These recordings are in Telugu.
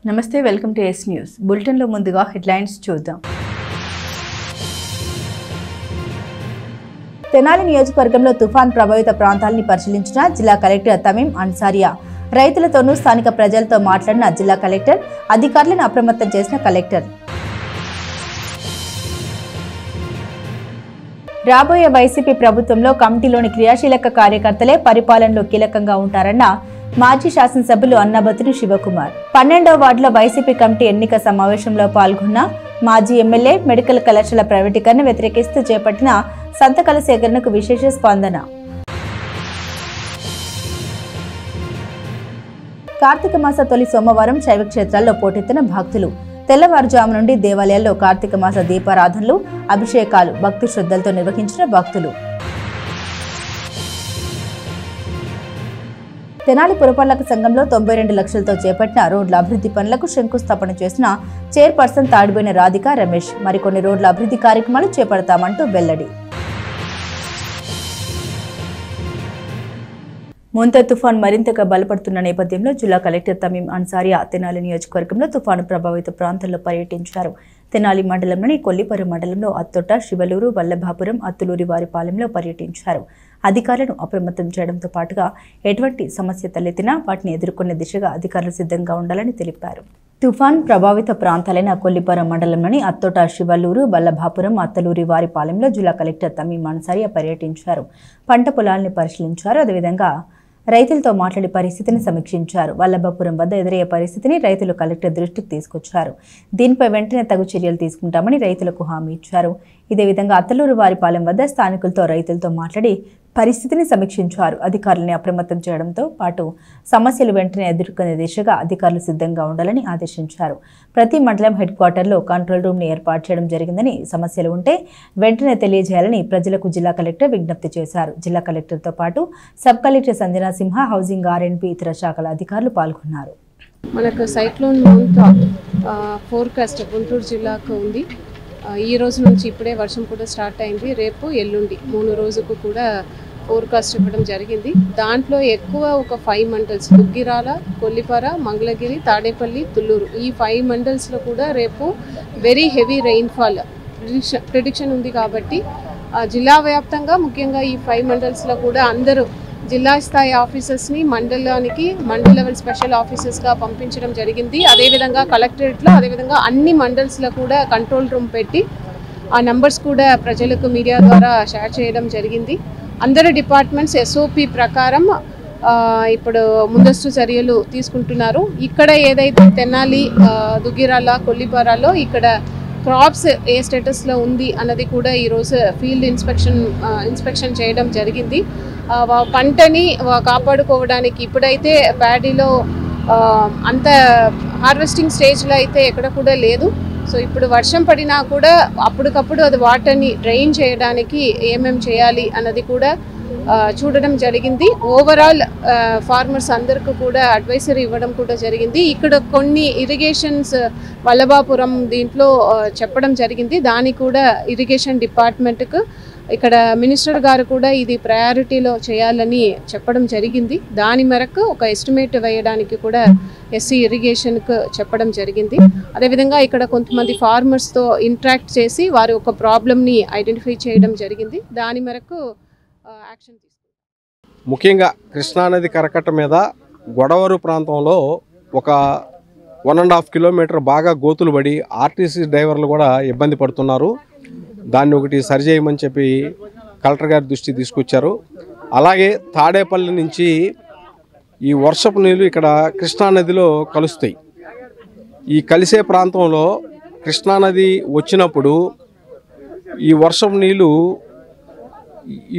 నమస్తే welcome to yes news bulletin లో ముందుగా హెడ్లైన్స్ చూద్దాం. తెనాలి నియోజకవర్గంలో తుఫాన్ ప్రభావిత ప్రాంతాలను పరిశీలించిన జిల్లా కలెక్టర్ తమీం అన్సారియా. రైతులతోనూ స్థానిక ప్రజలతో మాట్లాడిన జిల్లా కలెక్టర్, అధికారులను అప్రమత్తం చేసిన కలెక్టర్. రాబోయే వైసీపీ ప్రభుత్వంలో కమిటీలోని క్రియాశీలక కార్యకర్తలే పరిపాలనలో కీలకంగా ఉంటారన్న మాజీ శాసనసభ్యులు అన్నాబత్తుని శివకుమార్. 12వ వార్డులో వైసీపీ కమిటీ ఎన్నిక సమావేశంలో పాల్గొన్న మాజీ ఎమ్మెల్యే మెడికల్ కళాశాల ప్రైవేటీకరణ వ్యతిరేకిస్తూ చేపట్టిన సంతకాల సేకరణకు విశేష స్పందన. కార్తీక మాస తొలి సోమవారం శైవ క్షేత్రాల్లో పోటెత్తిన భక్తులు. తెల్లవారుజాము నుండి దేవాలయాల్లో కార్తీక మాస దీపారాధనలు, అభిషేకాలు భక్తి శ్రద్ధలతో నిర్వహించిన భక్తులు. తెనాలి పురపాలక సంఘంలో 92 లక్షలతో చేపట్టిన రోడ్ల అభివృద్ధి పనులకు శంకుస్థాపన చేసిన చైర్పర్సన్ తాడిబోయిన రాధిక రమేష్. మరికొన్ని రోడ్ల అభివృద్ధి కార్యక్రమాలు చేపడతామంటూ వెల్లడి. ముంత తుఫాన్ మరింతగా బలపడుతున్న నేపథ్యంలో జిల్లా కలెక్టర్ తమీం అన్సారియా తెనాలి నియోజకవర్గంలో తుఫాను ప్రభావిత ప్రాంతాల్లో పర్యటించారు. తెనాలి మండలంలోని కొల్లిపర మండలంలో అత్తొట్ట, శివలూరు, వల్లభాపురం, అత్తులూరి వారిపాలెంలో పర్యటించారు. అధికారులను అప్రమత్తం చేయడంతో పాటుగా ఎటువంటి సమస్య తలెత్తినా వాటిని ఎదుర్కొనే దిశగా అధికారులు సిద్ధంగా ఉండాలని తెలిపారు. తుఫాన్ ప్రభావిత ప్రాంతాలైన కొల్లిపర మండలంలోని అత్తొట్ట, శివలూరు, వల్లభాపురం, అత్తలూరి వారిపాలెంలో జిల్లా కలెక్టర్ తమీం అన్సారియా పర్యటించారు. పంట పొలాలను పరిశీలించారు. అదేవిధంగా రైతులతో మాట్లాడి పరిస్థితిని సమీక్షించారు. వల్లభాపురం వద్ద ఎదురయ్యే పరిస్థితిని రైతులు కలెక్టర్ దృష్టికి తీసుకొచ్చారు. దీనిపై వెంటనే తగు చర్యలు తీసుకుంటామని రైతులకు హామీ ఇచ్చారు. ఇదే విధంగా అత్తలూరు వారిపాలెం వద్ద స్థానికులతో రైతులతో మాట్లాడి పరిస్థితిని సమీక్షించారు. అధికారులని అప్రమత్తం చేయడంతో పాటు సమస్యలు వెంటనే ఎదుర్కొనే దిశగా అధికారులు సిద్ధంగా ఉండాలని ఆదేశించారు. ప్రతి మండలం హెడ్ క్వార్టర్లో కంట్రోల్ రూమ్ని ఏర్పాటు చేయడం జరిగిందని, సమస్యలు ఉంటే వెంటనే తెలియజేయాలని ప్రజలకు జిల్లా కలెక్టర్ విజ్ఞప్తి చేశారు. జిల్లా కలెక్టర్తో పాటు సబ్ కలెక్టర్ సంజనా సింహ, హౌసింగ్, ఆర్ఎండ్బి, ఇతర శాఖల అధికారులు పాల్గొన్నారు. మనకు సైక్లోన్ మౌంతా ఫోర్కాస్ట్ గుంటూరు జిల్లాకు ఉంది. ఈ రోజు నుంచి ఇప్పుడే వర్షం కూడా స్టార్ట్ అయింది. రేపు ఎల్లుండి 3 రోజుకు కూడా ఫోర్కాస్ట్ ఇవ్వడం జరిగింది. దాంట్లో ఎక్కువ ఒక 5 మండల్స్ దుగ్గిరాల, కొల్లిపర, మంగళగిరి, తాడేపల్లి, తుళ్ళూరు, ఈ 5 మండల్స్లో కూడా రేపు వెరీ హెవీ రెయిన్ఫాల్ ప్రిడిక్షన్ ఉంది. కాబట్టి జిల్లా వ్యాప్తంగా ముఖ్యంగా ఈ 5 మండల్స్లో కూడా అందరూ జిల్లా స్థాయి ఆఫీసర్స్ని మండలానికి మండల్ లెవెల్ స్పెషల్ ఆఫీసర్స్గా పంపించడం జరిగింది. అదేవిధంగా కలెక్టరేట్లో, అదేవిధంగా అన్ని మండల్స్లో కూడా కంట్రోల్ రూమ్ పెట్టి ఆ నంబర్స్ కూడా ప్రజలకు మీడియా ద్వారా షేర్ చేయడం జరిగింది. అందరు డిపార్ట్మెంట్స్ SOP ప్రకారం ఇప్పుడు ముందస్తు చర్యలు తీసుకుంటున్నారు. ఇక్కడ ఏదైతే తెనాలి, దుగ్గిరాల, కొల్లిపరాలో ఇక్కడ క్రాప్స్ ఏ స్టేటస్లో ఉంది అన్నది కూడా ఈరోజు ఫీల్డ్ ఇన్స్పెక్షన్ చేయడం జరిగింది. పంటని కాపాడుకోవడానికి ఇప్పుడైతే ప్యాడీలో అంత హార్వెస్టింగ్ స్టేజ్లో అయితే ఎక్కడ కూడా లేదు. సో ఇప్పుడు వర్షం పడినా కూడా అప్పటికప్పుడు అది వాటర్ని డ్రైన్ చేయడానికి ఏమేమి చేయాలి అన్నది కూడా చూడడం జరిగింది. ఓవరాల్ ఫార్మర్స్ అందరికీ కూడా అడ్వైజరీ ఇవ్వడం కూడా జరిగింది. ఇక్కడ కొన్ని ఇరిగేషన్స్ వల్లభాపురం దీంట్లో చెప్పడం జరిగింది. దానికి కూడా ఇరిగేషన్ డిపార్ట్మెంట్కు ఇక్కడ మినిస్టర్ గారు కూడా ఇది ప్రయారిటీలో చేయాలని చెప్పడం జరిగింది. దాని మేరకు ఒక ఎస్టిమేట్ వేయడానికి కూడా SC ఇరిగేషన్కు చెప్పడం జరిగింది. అదేవిధంగా ఇక్కడ కొంతమంది ఫార్మర్స్తో ఇంటరాక్ట్ చేసి వారి ఒక ప్రాబ్లమ్ని ఐడెంటిఫై చేయడం జరిగింది. దాని మేరకు యాక్షన్ తీసుకుంటాం. ముఖ్యంగా కృష్ణానది కరకట్ట మీద గొడవరు ప్రాంతంలో ఒక 1.5 కిలోమీటర్ బాగా గోతులు పడి RTC డ్రైవర్లు కూడా ఇబ్బంది పడుతున్నారు. దాన్ని ఒకటి సరిచేయమని చెప్పి కలెక్టర్ గారి దృష్టికి తీసుకొచ్చారు. అలాగే తాడేపల్లి నుంచి ఈ వర్షపు నీళ్ళు ఇక్కడ కృష్ణానదిలో కలుస్తాయి. ఈ కలిసే ప్రాంతంలో కృష్ణానది వచ్చినప్పుడు ఈ వర్షపు నీళ్ళు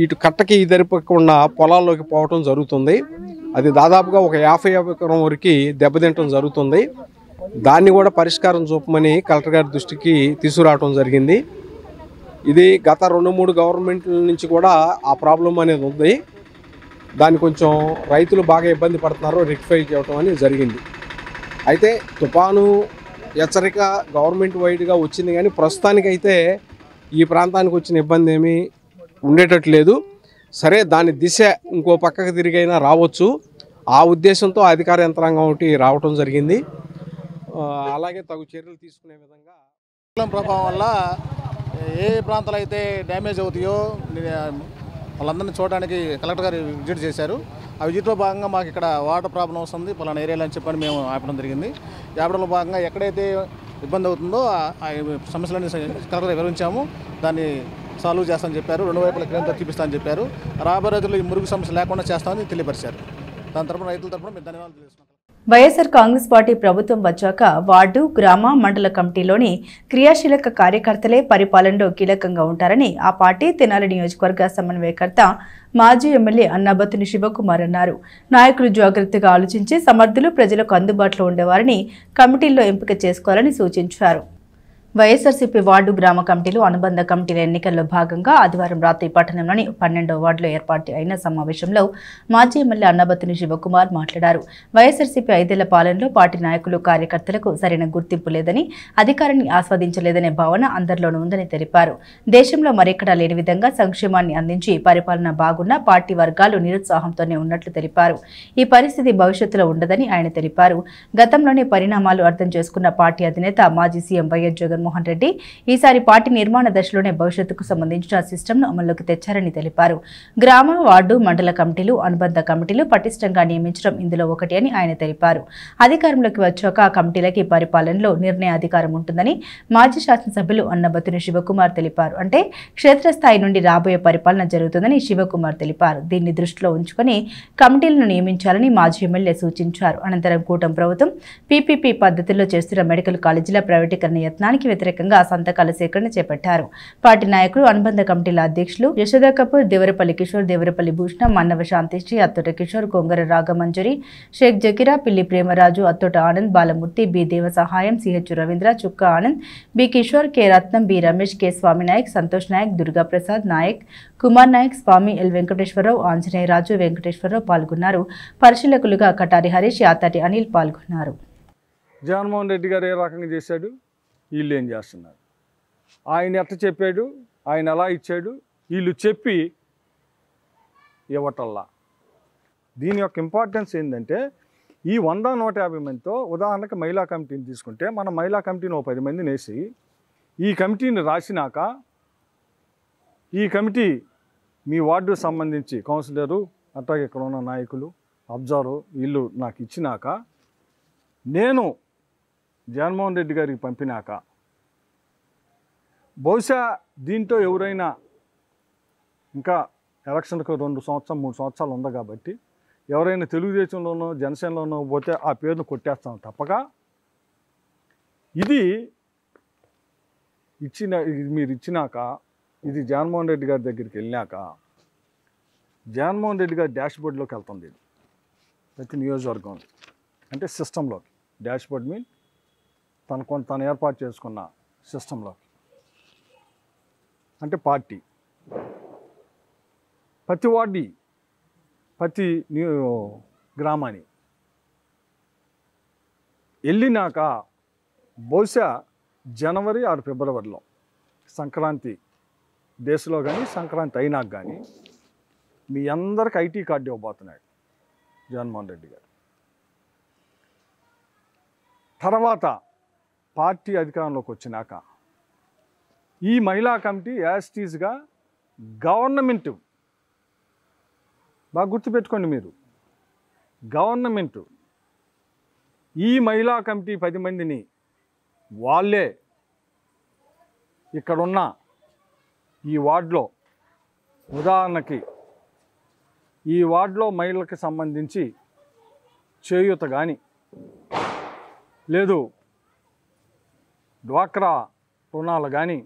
ఇటు కట్టకి దరిపకుండా పొలాల్లోకి పోవటం జరుగుతుంది. అది దాదాపుగా ఒక 50 ఎకరం వరకు దెబ్బతింటం జరుగుతుంది. దాన్ని కూడా పరిష్కారం చూపమని కలెక్టర్ గారి దృష్టికి తీసుకురావడం జరిగింది. ఇది గత 2-3 గవర్నమెంట్ల నుంచి కూడా ఆ ప్రాబ్లం అనేది ఉంది. దాన్ని కొంచెం రైతులు బాగా ఇబ్బంది పడుతున్నారు, రెక్టిఫై చేయడం అనేది జరిగింది. అయితే తుఫాను హెచ్చరిక గవర్నమెంట్ వైడ్గా వచ్చింది, కానీ ప్రస్తుతానికైతే ఈ ప్రాంతానికి వచ్చిన ఇబ్బంది ఏమీ ఉండేటట్టు లేదు. సరే, దాని దిశ ఇంకో పక్కకు తిరిగైనా రావచ్చు. ఆ ఉద్దేశంతో అధికార యంత్రాంగం ఒకటి రావటం జరిగింది. అలాగే తగు చర్యలు తీసుకునే విధంగా ప్రభావం వల్ల ఏ ప్రాంతాలు అయితే డ్యామేజ్ అవుతాయో వాళ్ళందరినీ చూడడానికి కలెక్టర్ గారు విజిట్ చేశారు. ఆ విజిట్లో భాగంగా మాకు ఇక్కడ వాటర్ ప్రాబ్లం వస్తుంది పలానా ఏరియాలో అని చెప్పని మేము ఆపడం జరిగింది. ఆపడంలో భాగంగా ఎక్కడైతే ఇబ్బంది అవుతుందో ఆ సమస్యలన్నీ కలెక్టర్ వివరించాము. దాన్ని సాల్వ్ చేస్తామని చెప్పారు. 2 వైపుల క్రేన్తో చూపిస్తామని చెప్పారు. రాబోయే రోజుల్లో ఈ మురుగు సమస్య లేకుండా చేస్తామని తెలియపరిచారు. దాని తరపున రైతుల తరపున మేము ధన్యవాదాలు తెలుస్తున్నాం. వైఎస్ఆర్ కాంగ్రెస్ పార్టీ ప్రభుత్వం వచ్చాక వార్డు, గ్రామ, మండల కమిటీలోని క్రియాశీలక కార్యకర్తలే పరిపాలనలో కీలకంగా ఉంటారని ఆ పార్టీ తెనాలి నియోజకవర్గ సమన్వయకర్త మాజీ ఎమ్మెల్యే అన్నాబత్తుని శివకుమార్ అన్నారు. నాయకులు జాగ్రత్తగా ఆలోచించి సమర్థులు ప్రజలకు అందుబాటులో ఉండేవారిని కమిటీల్లో ఎంపిక చేసుకోవాలని సూచించారు. వైఎస్ఆర్సీపీ వార్డు, గ్రామ కమిటీలు, అనుబంధ కమిటీల ఎన్నికల్లో భాగంగా ఆదివారం రాత్రి పట్టణంలోని 12వ వార్డులో ఏర్పాటు అయిన సమావేశంలో మాజీ ఎమ్మెల్యే అన్నాబత్తుని శివకుమార్ మాట్లాడారు. వైఎస్ఆర్సీపీ 5 ఏళ్ల పాలనలో పార్టీ నాయకులు, కార్యకర్తలకు సరైన గుర్తింపు లేదని, అధికారాన్ని ఆస్వాదించలేదనే భావన అందరిలోనూ ఉందని తెలిపారు. దేశంలో మరెక్కడా లేని విధంగా సంక్షేమాన్ని అందించి పరిపాలన బాగున్న పార్టీ వర్గాలు నిరుత్సాహంతోనే ఉన్నట్లు తెలిపారు. ఈ పరిస్థితి భవిష్యత్తులో ఉండదని ఆయన తెలిపారు. గతంలోని పరిణామాలు అర్థం చేసుకున్న పార్టీ అధినేత మాజీ సీఎం వైఎస్ జగన్మోహన్ రెడ్డి ఈసారి పార్టీ నిర్మాణ దశలోనే భవిష్యత్తుకు సంబంధించిన సిస్టమ్ను అమల్లోకి తెచ్చారని తెలిపారు. గ్రామ, వార్డు, మండల కమిటీలు, అనుబంధ కమిటీలు పటిష్టంగా నియమించడం ఇందులో ఒకటి అని ఆయన తెలిపారు. అధికారంలోకి వచ్చాక ఆ కమిటీలకి పరిపాలనలో నిర్ణయాధికారం ఉంటుందని మాజీ శాసనసభ్యులు అన్నాబత్తుని శివకుమార్ తెలిపారు. అంటే క్షేత్రస్థాయి నుండి రాబోయే పరిపాలన జరుగుతుందని శివకుమార్ తెలిపారు. దీన్ని దృష్టిలో ఉంచుకొని కమిటీలను నియమించాలని మాజీ ఎమ్మెల్యే సూచించారు. అనంతరం కూటమి ప్రభుత్వం పీపీపీ పద్ధతిలో చేస్తున్న మెడికల్ కాలేజీల ప్రైవేటీకరణ యత్నానికి వ్యతిరేకంగా సంతకాల సేకరణ చేపట్టారు. పార్టీ నాయకులు, అనుబంధ కమిటీల అధ్యక్షులు యశోదా కపూర్, దేవరపల్లి కిషోర్, దేవరపల్లి భూషణ, మన్నవ శాంతిశ్రీ, అత్తోట కిషోర్, కొంగర రాగమంజరి, షేక్ జకీరా, పిల్లి ప్రేమరాజు, అత్తోట ఆనంద్, బాలమూర్తి, బి దేవ సహాయం, సిహెచ్ రవీంద్ర, చుక్క ఆనంద్, బి కిషోర్, కె రత్నం, బి రమేష్, కె స్వామి నాయక్, సంతోష్ నాయక్, దుర్గాప్రసాద్ నాయక్, కుమార్ నాయక్, స్వామి, ఎల్ వెంకటేశ్వరరావు, ఆంజనేయరాజు, వెంకటేశ్వరరావు పాల్గొన్నారు. పరిశీలకులుగా కటారి హరీష్, యాతాటి అనిల్ పాల్గొన్నారు. జగన్మోహన్ రెడ్డి గారు ఏ రకంగా చేశాడు, వీళ్ళు ఏం చేస్తున్నారు, ఆయన ఎట్లా చెప్పాడు, ఆయన ఎలా ఇచ్చాడు, వీళ్ళు చెప్పి ఇవ్వటల్లా. దీని యొక్క ఇంపార్టెన్స్ ఏంటంటే ఈ 100-150 మందితో ఉదాహరణకి మహిళా కమిటీని తీసుకుంటే మనం మహిళా కమిటీని 10 మందిని వేసి ఈ కమిటీని రాసినాక ఈ కమిటీ మీ వార్డుకు సంబంధించి కౌన్సిలరు అట్లాగే ఇక్కడ ఉన్న నాయకులు అబ్జర్వర్ వీళ్ళు నాకు ఇచ్చినాక నేను జగన్మోహన్ రెడ్డి గారికి పంపినాక బహుశా దీంట్లో ఎవరైనా ఇంకా ఎలక్షన్కు 2 సంవత్సరం 3 సంవత్సరాలు ఉంది కాబట్టి ఎవరైనా తెలుగుదేశంలోనో జనసేనలోనో పోతే ఆ పేరును కొట్టేస్తాం తప్పక ఇది మీరు ఇచ్చినాక ఇది జగన్మోహన్ రెడ్డి గారి దగ్గరికి వెళ్ళినాక జగన్మోహన్ రెడ్డి గారి డాష్బోర్డ్లోకి వెళ్తుంది. ప్రతి నియోజకవర్గం అంటే సిస్టంలోకి డాష్బోర్డ్ మీన్ తను ఏర్పాటు చేసుకున్న సిస్టంలోకి అంటే పార్టీ ప్రతి వార్డు ప్రతి గ్రామాన్ని వెళ్ళినాక బహుశా జనవరి ఆర్ ఫిబ్రవరిలో సంక్రాంతి దేశంలో కానీ సంక్రాంతి అయినాక కానీ మీ అందరికి ఐటీ కార్డు ఇవ్వబోతున్నాడు జగన్మోహన్ రెడ్డి గారు. తర్వాత పార్టీ అధికారంలోకి వచ్చినాక ఈ మహిళా కమిటీ యాస్టీస్గా గవర్నమెంటు బాగా గుర్తుపెట్టుకోండి మీరు, గవర్నమెంటు ఈ మహిళా కమిటీ 10 మందిని వాళ్ళే ఇక్కడున్న ఈ వార్డులో ఉదాహరణకి ఈ వార్డులో మహిళలకు సంబంధించి చేయూత కానీ లేదు డ్వాక్రా రుణాలు కానీ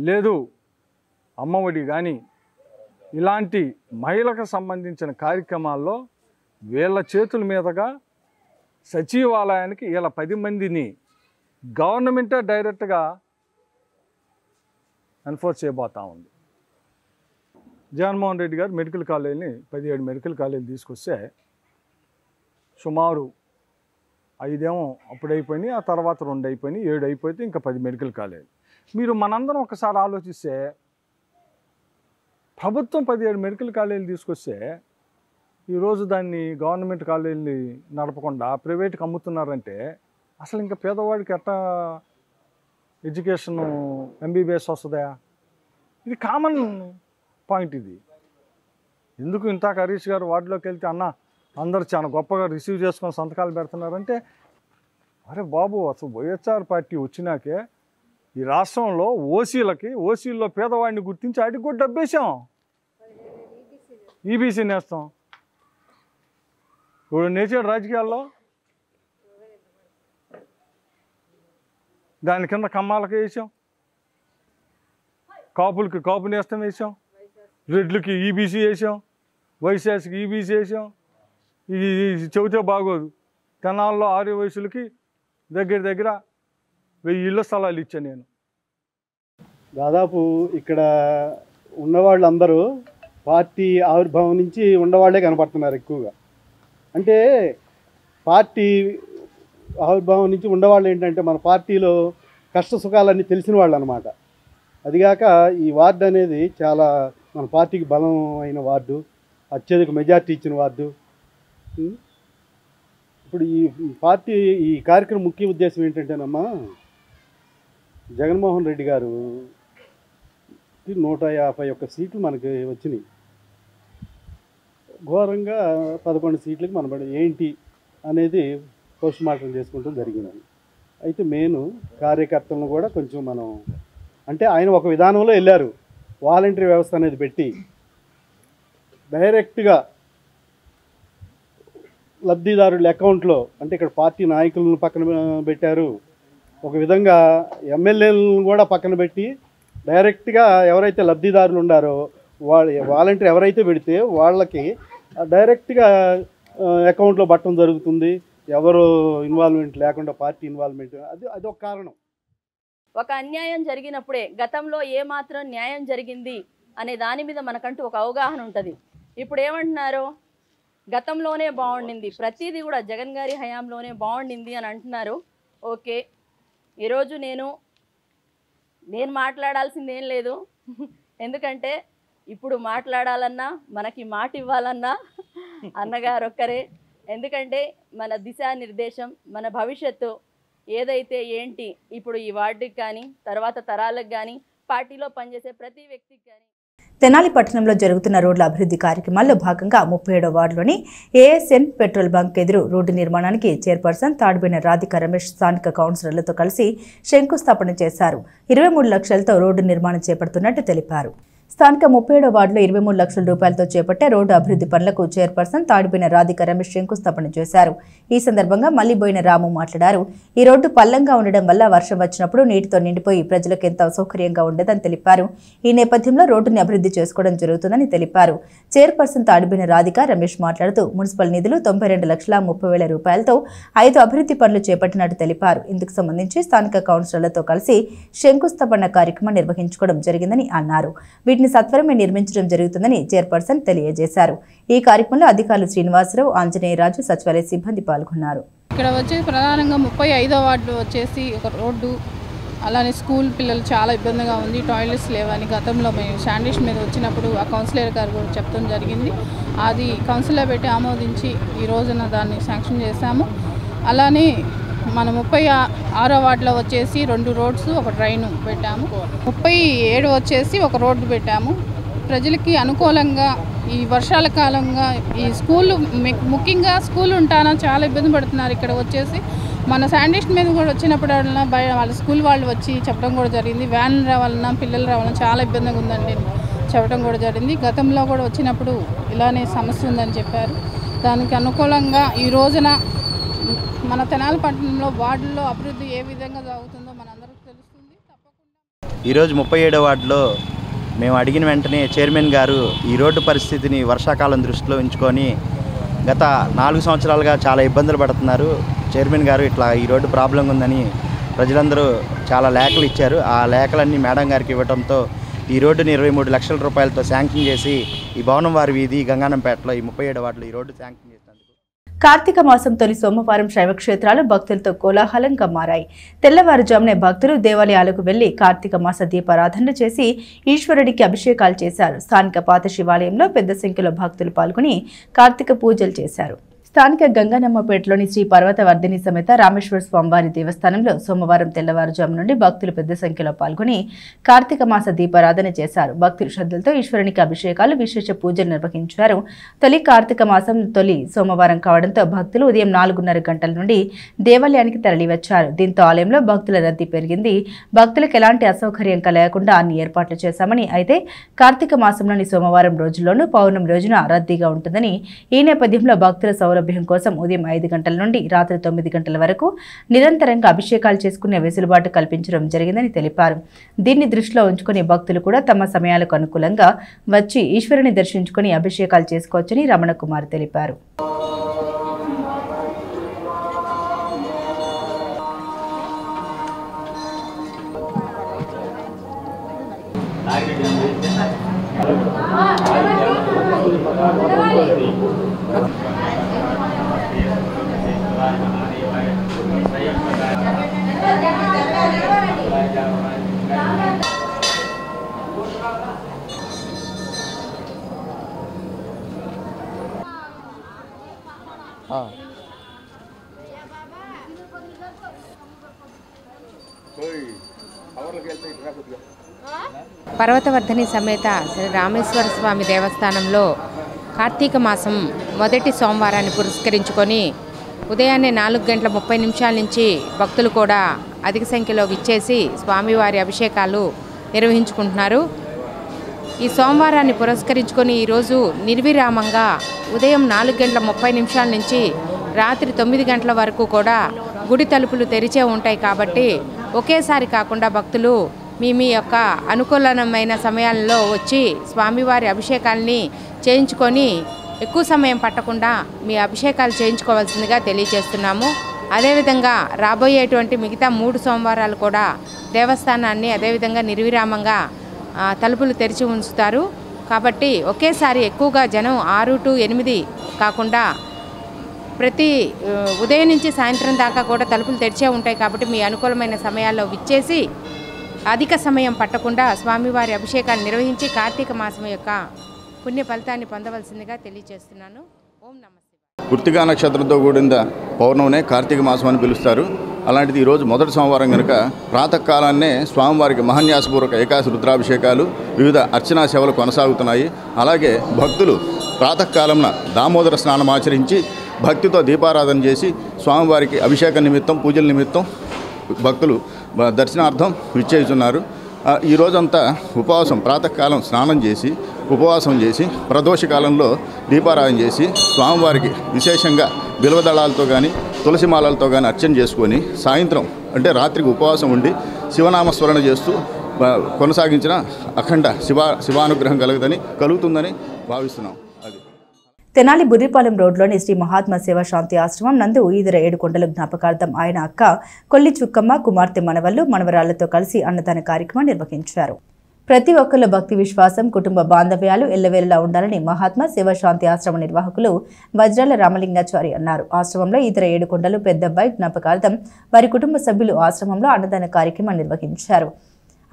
లేదు అమ్మఒడి కానీ ఇలాంటి మహిళలకు సంబంధించిన కార్యక్రమాల్లో వీళ్ళ చేతుల మీదుగా సచివాలయానికి వీళ్ళ 10 మందిని గవర్నమెంటే డైరెక్ట్గా ఎన్ఫోర్స్ చేయబోతా ఉంది. జగన్మోహన్ రెడ్డి గారు మెడికల్ కాలేజీని 17 మెడికల్ కాలేజీలు తీసుకొస్తే సుమారు 5 ఏమో అప్పుడైపోయినాయి, ఆ తర్వాత 2 అయిపోయినాయి, 7 అయిపోతే ఇంకా 10 మెడికల్ కాలేజీ. మీరు మనందరం ఒకసారి ఆలోచిస్తే ప్రభుత్వం 17 మెడికల్ కాలేజీలు తీసుకొస్తే ఈరోజు దాన్ని గవర్నమెంట్ కాలేజీని నడపకుండా ప్రైవేట్కి అమ్ముతున్నారంటే అసలు ఇంకా పేదవాడికి ఎట్లా ఎడ్యుకేషన్ ఎంబీబీఎస్ వస్తుందా? ఇది కామన్ పాయింట్. ఇది ఎందుకు ఇంతాక హరీష్ గారు వార్డులోకి వెళ్తే అన్న అందరు చాలా గొప్పగా రిసీవ్ చేసుకొని సంతకాలు పెడుతున్నారంటే, అరే బాబు, అసలు వైఎస్ఆర్ పార్టీ వచ్చినాకే ఈ రాష్ట్రంలో ఓసీల్లో పేదవాడిని గుర్తించి ఆడికి కూడా డబ్బేసాం. ఈబీసీ నేస్తాం. ఇప్పుడు నేర్చాడు రాజకీయాల్లో. దాని కింద కమ్మాలకి వేసాం, కాపులకి కాపు నేస్తం వేసాం, రెడ్లకి ఈబీసీ వేసాం, వైశాఖకి ఈబీసీ వేసాం. ఇది చెబితే బాగోదు. తెనాల్లో 6 వయసులకి దగ్గర 1000 ఇళ్ల స్థలాలు ఇచ్చాను నేను. దాదాపు ఇక్కడ ఉన్నవాళ్ళందరూ పార్టీ ఆవిర్భావం నుంచి ఉన్నవాళ్లే కనపడుతున్నారు ఎక్కువగా. అంటే పార్టీ ఆవిర్భావం నుంచి ఉండేవాళ్ళు ఏంటంటే మన పార్టీలో కష్ట సుఖాలన్నీ తెలిసిన వాళ్ళు అనమాట. అదిగాక ఈ వార్డు అనేది చాలా మన పార్టీకి బలం అయిన వార్డు, అత్యధిక మెజార్టీ ఇచ్చిన వార్డు. ఇప్పుడు ఈ కార్యక్రమం ముఖ్య ఉద్దేశం ఏంటంటేనమ్మా, జగన్మోహన్ రెడ్డి గారు 151 సీట్లు మనకి వచ్చినాయి. ఘోరంగా 11 సీట్లకి మనబడి ఏంటి అనేది పోస్ట్ మార్టం చేసుకుంటూ జరిగినది. అయితే మెయిన్ కార్యకర్తలను కూడా కొంచెం మనం అంటే ఆయన ఒక విధానంలో వెళ్ళారు. వాలంటరీ వ్యవస్థ అనేది పెట్టి డైరెక్ట్గా లబ్ధిదారుల అకౌంట్లో, అంటే ఇక్కడ పార్టీ నాయకులను పక్కన పెట్టారు, ఒక విధంగా ఎమ్మెల్యేలను కూడా పక్కన పెట్టి డైరెక్ట్గా ఎవరైతే లబ్ధిదారులు ఉండారో వాలంటరీ ఎవరైతే పెడితే వాళ్ళకి డైరెక్ట్గా అకౌంట్లో పట్టడం జరుగుతుంది. ఎవరు ఇన్వాల్వ్మెంట్ లేకుండా పార్టీ ఇన్వాల్వ్మెంట్, అదొక కారణం. ఒక అన్యాయం జరిగినప్పుడే గతంలో ఏమాత్రం న్యాయం జరిగింది అనే దాని మీద మనకంటూ ఒక అవగాహన ఉంటుంది. ఇప్పుడు ఏమంటున్నారు, గతంలోనే బాగుండింది, ప్రతిదీ కూడా జగన్ గారి హయాంలోనే బాగుండింది అని అంటున్నారు. ఓకే, ఈరోజు నేను మాట్లాడాల్సింది ఏం లేదు. ఎందుకంటే ఇప్పుడు మాట్లాడాలన్నా మనకి మాట ఇవ్వాలన్నా అన్నగారు ఒక్కరే. ఎందుకంటే మన దిశానిర్దేశం, మన భవిష్యత్తు ఏదైతే ఏంటి ఇప్పుడు ఈ వార్డుకి కానీ తర్వాత తరాలకు కానీ పార్టీలో పనిచేసే ప్రతి వ్యక్తికి కానీ. తెనాలి పట్టణంలో జరుగుతున్న రోడ్ల అభివృద్ధి కార్యక్రమాల్లో భాగంగా 37వ వార్డులోని ఏఎస్ఎన్ పెట్రోల్ బంక్ ఎదురు రోడ్డు నిర్మాణానికి చైర్పర్సన్ తాడిబోయిన రాధిక రమేష్ స్థానిక కౌన్సిలర్లతో కలిసి శంకుస్థాపన చేశారు. 23 లక్షలతో రోడ్డు నిర్మాణం చేపడుతున్నట్టు తెలిపారు. స్థానిక 37వ వార్డులో 23 లక్షల రూపాయలతో చేపట్టే రోడ్డు అభివృద్ధి పనులకు చైర్పర్సన్ తాడిబోయిన రాధిక రమేష్ శంకుస్థాపన చేశారు. ఈ సందర్భంగా మల్లిబోయిన రాము మాట్లాడారు. ఈ రోడ్డు పల్లంగా ఉండడం వల్ల వర్షం వచ్చినప్పుడు నీటితో నిండిపోయి ప్రజలకు ఎంత అసౌకర్యంగా ఉండదని తెలిపారు. ఈ నేపథ్యంలో రోడ్డుని అభివృద్ధి చేసుకోవడం జరుగుతుందని తెలిపారు. చైర్పర్సన్ తాడిబోయిన రాధిక రమేష్ మాట్లాడుతూ మున్సిపల్ నిధులు 92,30,000 రూపాయలతో 5 అభివృద్ధి పనులు చేపట్టినట్టు తెలిపారు. ఇందుకు సంబంధించి స్థానిక కౌన్సిలర్లతో కలిసి శంకుస్థాపన కార్యక్రమం నిర్వహించుకోవడం జరిగిందని అన్నారు. వీటిని సత్వరమే నిర్మించడం జరుగుతుందని చైర్పర్సన్ తెలియజేశారు. ఈ కార్యక్రమంలో అధికారులు శ్రీనివాసరావు, ఆంజనేయరాజు, సచివాలయ సిబ్బంది పాల్గొన్నారు. ఇక్కడ వచ్చేసి ప్రధానంగా 35వ వార్డు వచ్చేసి ఒక రోడ్డు, అలానే స్కూల్ పిల్లలు చాలా ఇబ్బందిగా ఉంది, టాయిలెట్స్ లేవని గతంలో మేము శాండిష్ మీద వచ్చినప్పుడు ఆ కౌన్సిలర్ గారు కూడా చెప్పడం జరిగింది. అది కౌన్సిలర్ పెట్టి ఆమోదించి ఈ రోజున దాన్ని శాంక్షన్ చేశాము. అలానే మన 36వ వార్డులో వచ్చేసి 2 రోడ్స్, ఒక డ్రైన్ పెట్టాము. 37 వచ్చేసి ఒక రోడ్డు పెట్టాము. ప్రజలకి అనుకూలంగా ఈ వర్షాల కాలంగా ఈ స్కూల్ ముఖ్యంగా స్కూల్ ఉంటానా చాలా ఇబ్బంది పడుతున్నారు. ఇక్కడ వచ్చేసి మన శాండిస్ట్ మీద కూడా వచ్చినప్పుడు వాళ్ళ స్కూల్ వాళ్ళు వచ్చి చెప్పడం కూడా జరిగింది. వ్యాన్ రావాలన్నా పిల్లలు రావాలన్నా చాలా ఇబ్బందిగా ఉందండి చెప్పడం కూడా జరిగింది. గతంలో కూడా వచ్చినప్పుడు ఇలానే సమస్య ఉందని చెప్పారు. దానికి అనుకూలంగా ఈ రోజున మన తెనాలి పట్టణంలో వార్డుల్లో అభివృద్ధి ఏ విధంగా జరుగుతుందో మనందరికీ తెలుస్తుంది. తప్పకుండా ఈరోజు 37వ వార్డులో మేము అడిగిన వెంటనే చైర్మన్ గారు ఈ రోడ్డు పరిస్థితిని వర్షాకాలం దృష్టిలో ఉంచుకొని గత 4 సంవత్సరాలుగా చాలా ఇబ్బందులు పడుతున్నారు. చైర్మన్ గారు ఇట్లా ఈ రోడ్డు ప్రాబ్లం ఉందని ప్రజలందరూ చాలా లేఖలు ఇచ్చారు. ఆ లేఖలన్నీ మేడం గారికి ఇవ్వడంతో ఈ రోడ్డుని 23 లక్షల రూపాయలతో శాంక్షన్ చేసి ఈ భవనం వారి వీధి గంగానంపేటలో ఈ 37వ వార్డులో ఈ రోడ్డు శాంక్షన్ చేసినందుకు. కార్తీక మాసం తొలి సోమవారం శైవక్షేత్రాలు భక్తులతో కోలాహలంగా మారాయి. తెల్లవారుజామునే భక్తులు దేవాలయాలకు వెళ్లి కార్తీక మాస దీపారాధనలు చేసి ఈశ్వరుడికి అభిషేకాలు చేశారు. స్థానిక పాత శివాలయంలో పెద్ద సంఖ్యలో భక్తులు పాల్గొని కార్తీక పూజలు చేశారు. స్థానిక గంగానమ్మపేటలోని శ్రీ పర్వతవర్ధిని సమేత రామేశ్వర స్వామివారి దేవస్థానంలో సోమవారం తెల్లవారుజాము నుండి భక్తులు పెద్ద సంఖ్యలో పాల్గొని కార్తీక మాస దీపారాధన చేశారు. భక్తులు శ్రద్ధలతో ఈశ్వరునికి అభిషేకాలు, విశేష పూజలు నిర్వహించారు. తొలి కార్తీక మాసం తొలి సోమవారం కావడంతో భక్తులు ఉదయం 4:30 గంటల నుండి దేవాలయానికి తరలివచ్చారు. దీంతో ఆలయంలో భక్తుల రద్దీ పెరిగింది. భక్తులకు ఎలాంటి అసౌకర్యం కలగకుండా అన్ని ఏర్పాట్లు చేశామని, అయితే కార్తీక మాసంలోని సోమవారం రోజుల్లోనూ పౌర్ణమి రోజున రద్దీగా ఉంటుందని, ఈ నేపథ్యంలో భక్తుల సౌలభ్యం కోసం ఉదయం 5 గంటల నుండి రాత్రి 9 గంటల వరకు నిరంతరంగా అభిషేకాలు చేసుకునే వెసులుబాటు కల్పించడం జరిగిందని తెలిపారు. దీన్ని దృష్టిలో ఉంచుకుని భక్తులు కూడా తమ సమయాలకు అనుకూలంగా వచ్చి ఈశ్వరుని దర్శించుకుని అభిషేకాలు చేసుకోవచ్చని రమణ కుమార్ తెలిపారు. పర్వతవర్ధిని సమేత శ్రీ రామేశ్వర స్వామి దేవస్థానంలో కార్తీక మాసం మొదటి సోమవారాన్ని పురస్కరించుకొని ఉదయాన్నే 4:30 నుంచి భక్తులు కూడా అధిక సంఖ్యలో విచ్చేసి స్వామివారి అభిషేకాలు నిర్వహించుకుంటున్నారు. ఈ సోమవారాన్ని పురస్కరించుకొని ఈరోజు నిర్విరామంగా ఉదయం 4:30 నుంచి రాత్రి 9 గంటల వరకు కూడా గుడి తలుపులు తెరిచే ఉంటాయి. కాబట్టి ఒకేసారి కాకుండా భక్తులు మీ యొక్క అనుకూలమైన సమయాల్లో వచ్చి స్వామివారి అభిషేకాలని చేయించుకొని ఎక్కువ సమయం పట్టకుండా మీ అభిషేకాలు చేయించుకోవాల్సిందిగా తెలియజేస్తున్నాము. అదేవిధంగా రాబోయేటువంటి మిగతా 3 సోమవారాలు కూడా దేవస్థానాన్ని అదేవిధంగా నిర్విరామంగా తలుపులు తెరిచి ఉంచుతారు. కాబట్టి ఒకేసారి ఎక్కువగా జనం 6 to 8 కాకుండా ప్రతి ఉదయం నుంచి సాయంత్రం దాకా కూడా తలుపులు తెరిచే ఉంటాయి. కాబట్టి మీ అనుకూలమైన సమయాల్లో విచ్చేసి అధిక సమయం పట్టకుండా స్వామివారి అభిషేకాన్ని నిర్వహించి కార్తీక మాసం యొక్క పుణ్య ఫలితాన్ని పొందవలసిందిగా తెలియజేస్తున్నాను. ఓం నమస్తే. కృత్తికా నక్షత్రంతో కూడిన పౌర్ణమినే కార్తీక మాసం అని పిలుస్తారు. అలాంటిది ఈరోజు మొదటి సోమవారం కనుక ప్రాతకాలాన్నే స్వామివారికి మహాన్యాసపూర్వక ఏకాశి రుద్రాభిషేకాలు, వివిధ అర్చనా సేవలు కొనసాగుతున్నాయి. అలాగే భక్తులు ప్రాతకాలంన దామోదర స్నానం ఆచరించి భక్తితో దీపారాధన చేసి స్వామివారికి అభిషేక నిమిత్తం, పూజల నిమిత్తం భక్తులు దర్శనార్థం విచ్చేస్తున్నారు. ఈ రోజంతా ఉపవాసం, ప్రాతకాలం స్నానం చేసి ఉపవాసం చేసి ప్రదోషకాలంలో దీపారాధన చేసి స్వామివారికి విశేషంగా బిల్వదళాలతో కానీ తులసిమాలతో కానీ అర్చన చేసుకొని సాయంత్రం అంటే రాత్రికి ఉపవాసం ఉండి శివనామస్మరణ చేస్తూ కొనసాగించిన అఖండ శివానుగ్రహం కలుగుతుందని భావిస్తున్నాం. అది తెనాలి బుర్రిపాలెం రోడ్లోని శ్రీ మహాత్మా సేవా శాంతి ఆశ్రమం నందు ఈదర 7 కొండల జ్ఞాపకార్థం ఆయన అక్క కొల్లి చుక్కమ్మ కుమార్తె మనవళ్లు మనవరాళ్లతో కలిసి అన్నదాన కార్యక్రమం నిర్వహించారు. ప్రతి ఒక్కరిలో భక్తి విశ్వాసం, కుటుంబ బాంధవ్యాలు ఎల్లవేళలా ఉండాలని మహాత్మా సేవా శాంతి ఆశ్రమ నిర్వాహకులు వజ్రాల రామలింగాచారి అన్నారు. ఆశ్రమంలో ఈదర 7 కొండలు పెద్దబ్బాయి జ్ఞాపకార్థం వారి కుటుంబ సభ్యులు ఆశ్రమంలో అన్నదాన కార్యక్రమం నిర్వహించారు.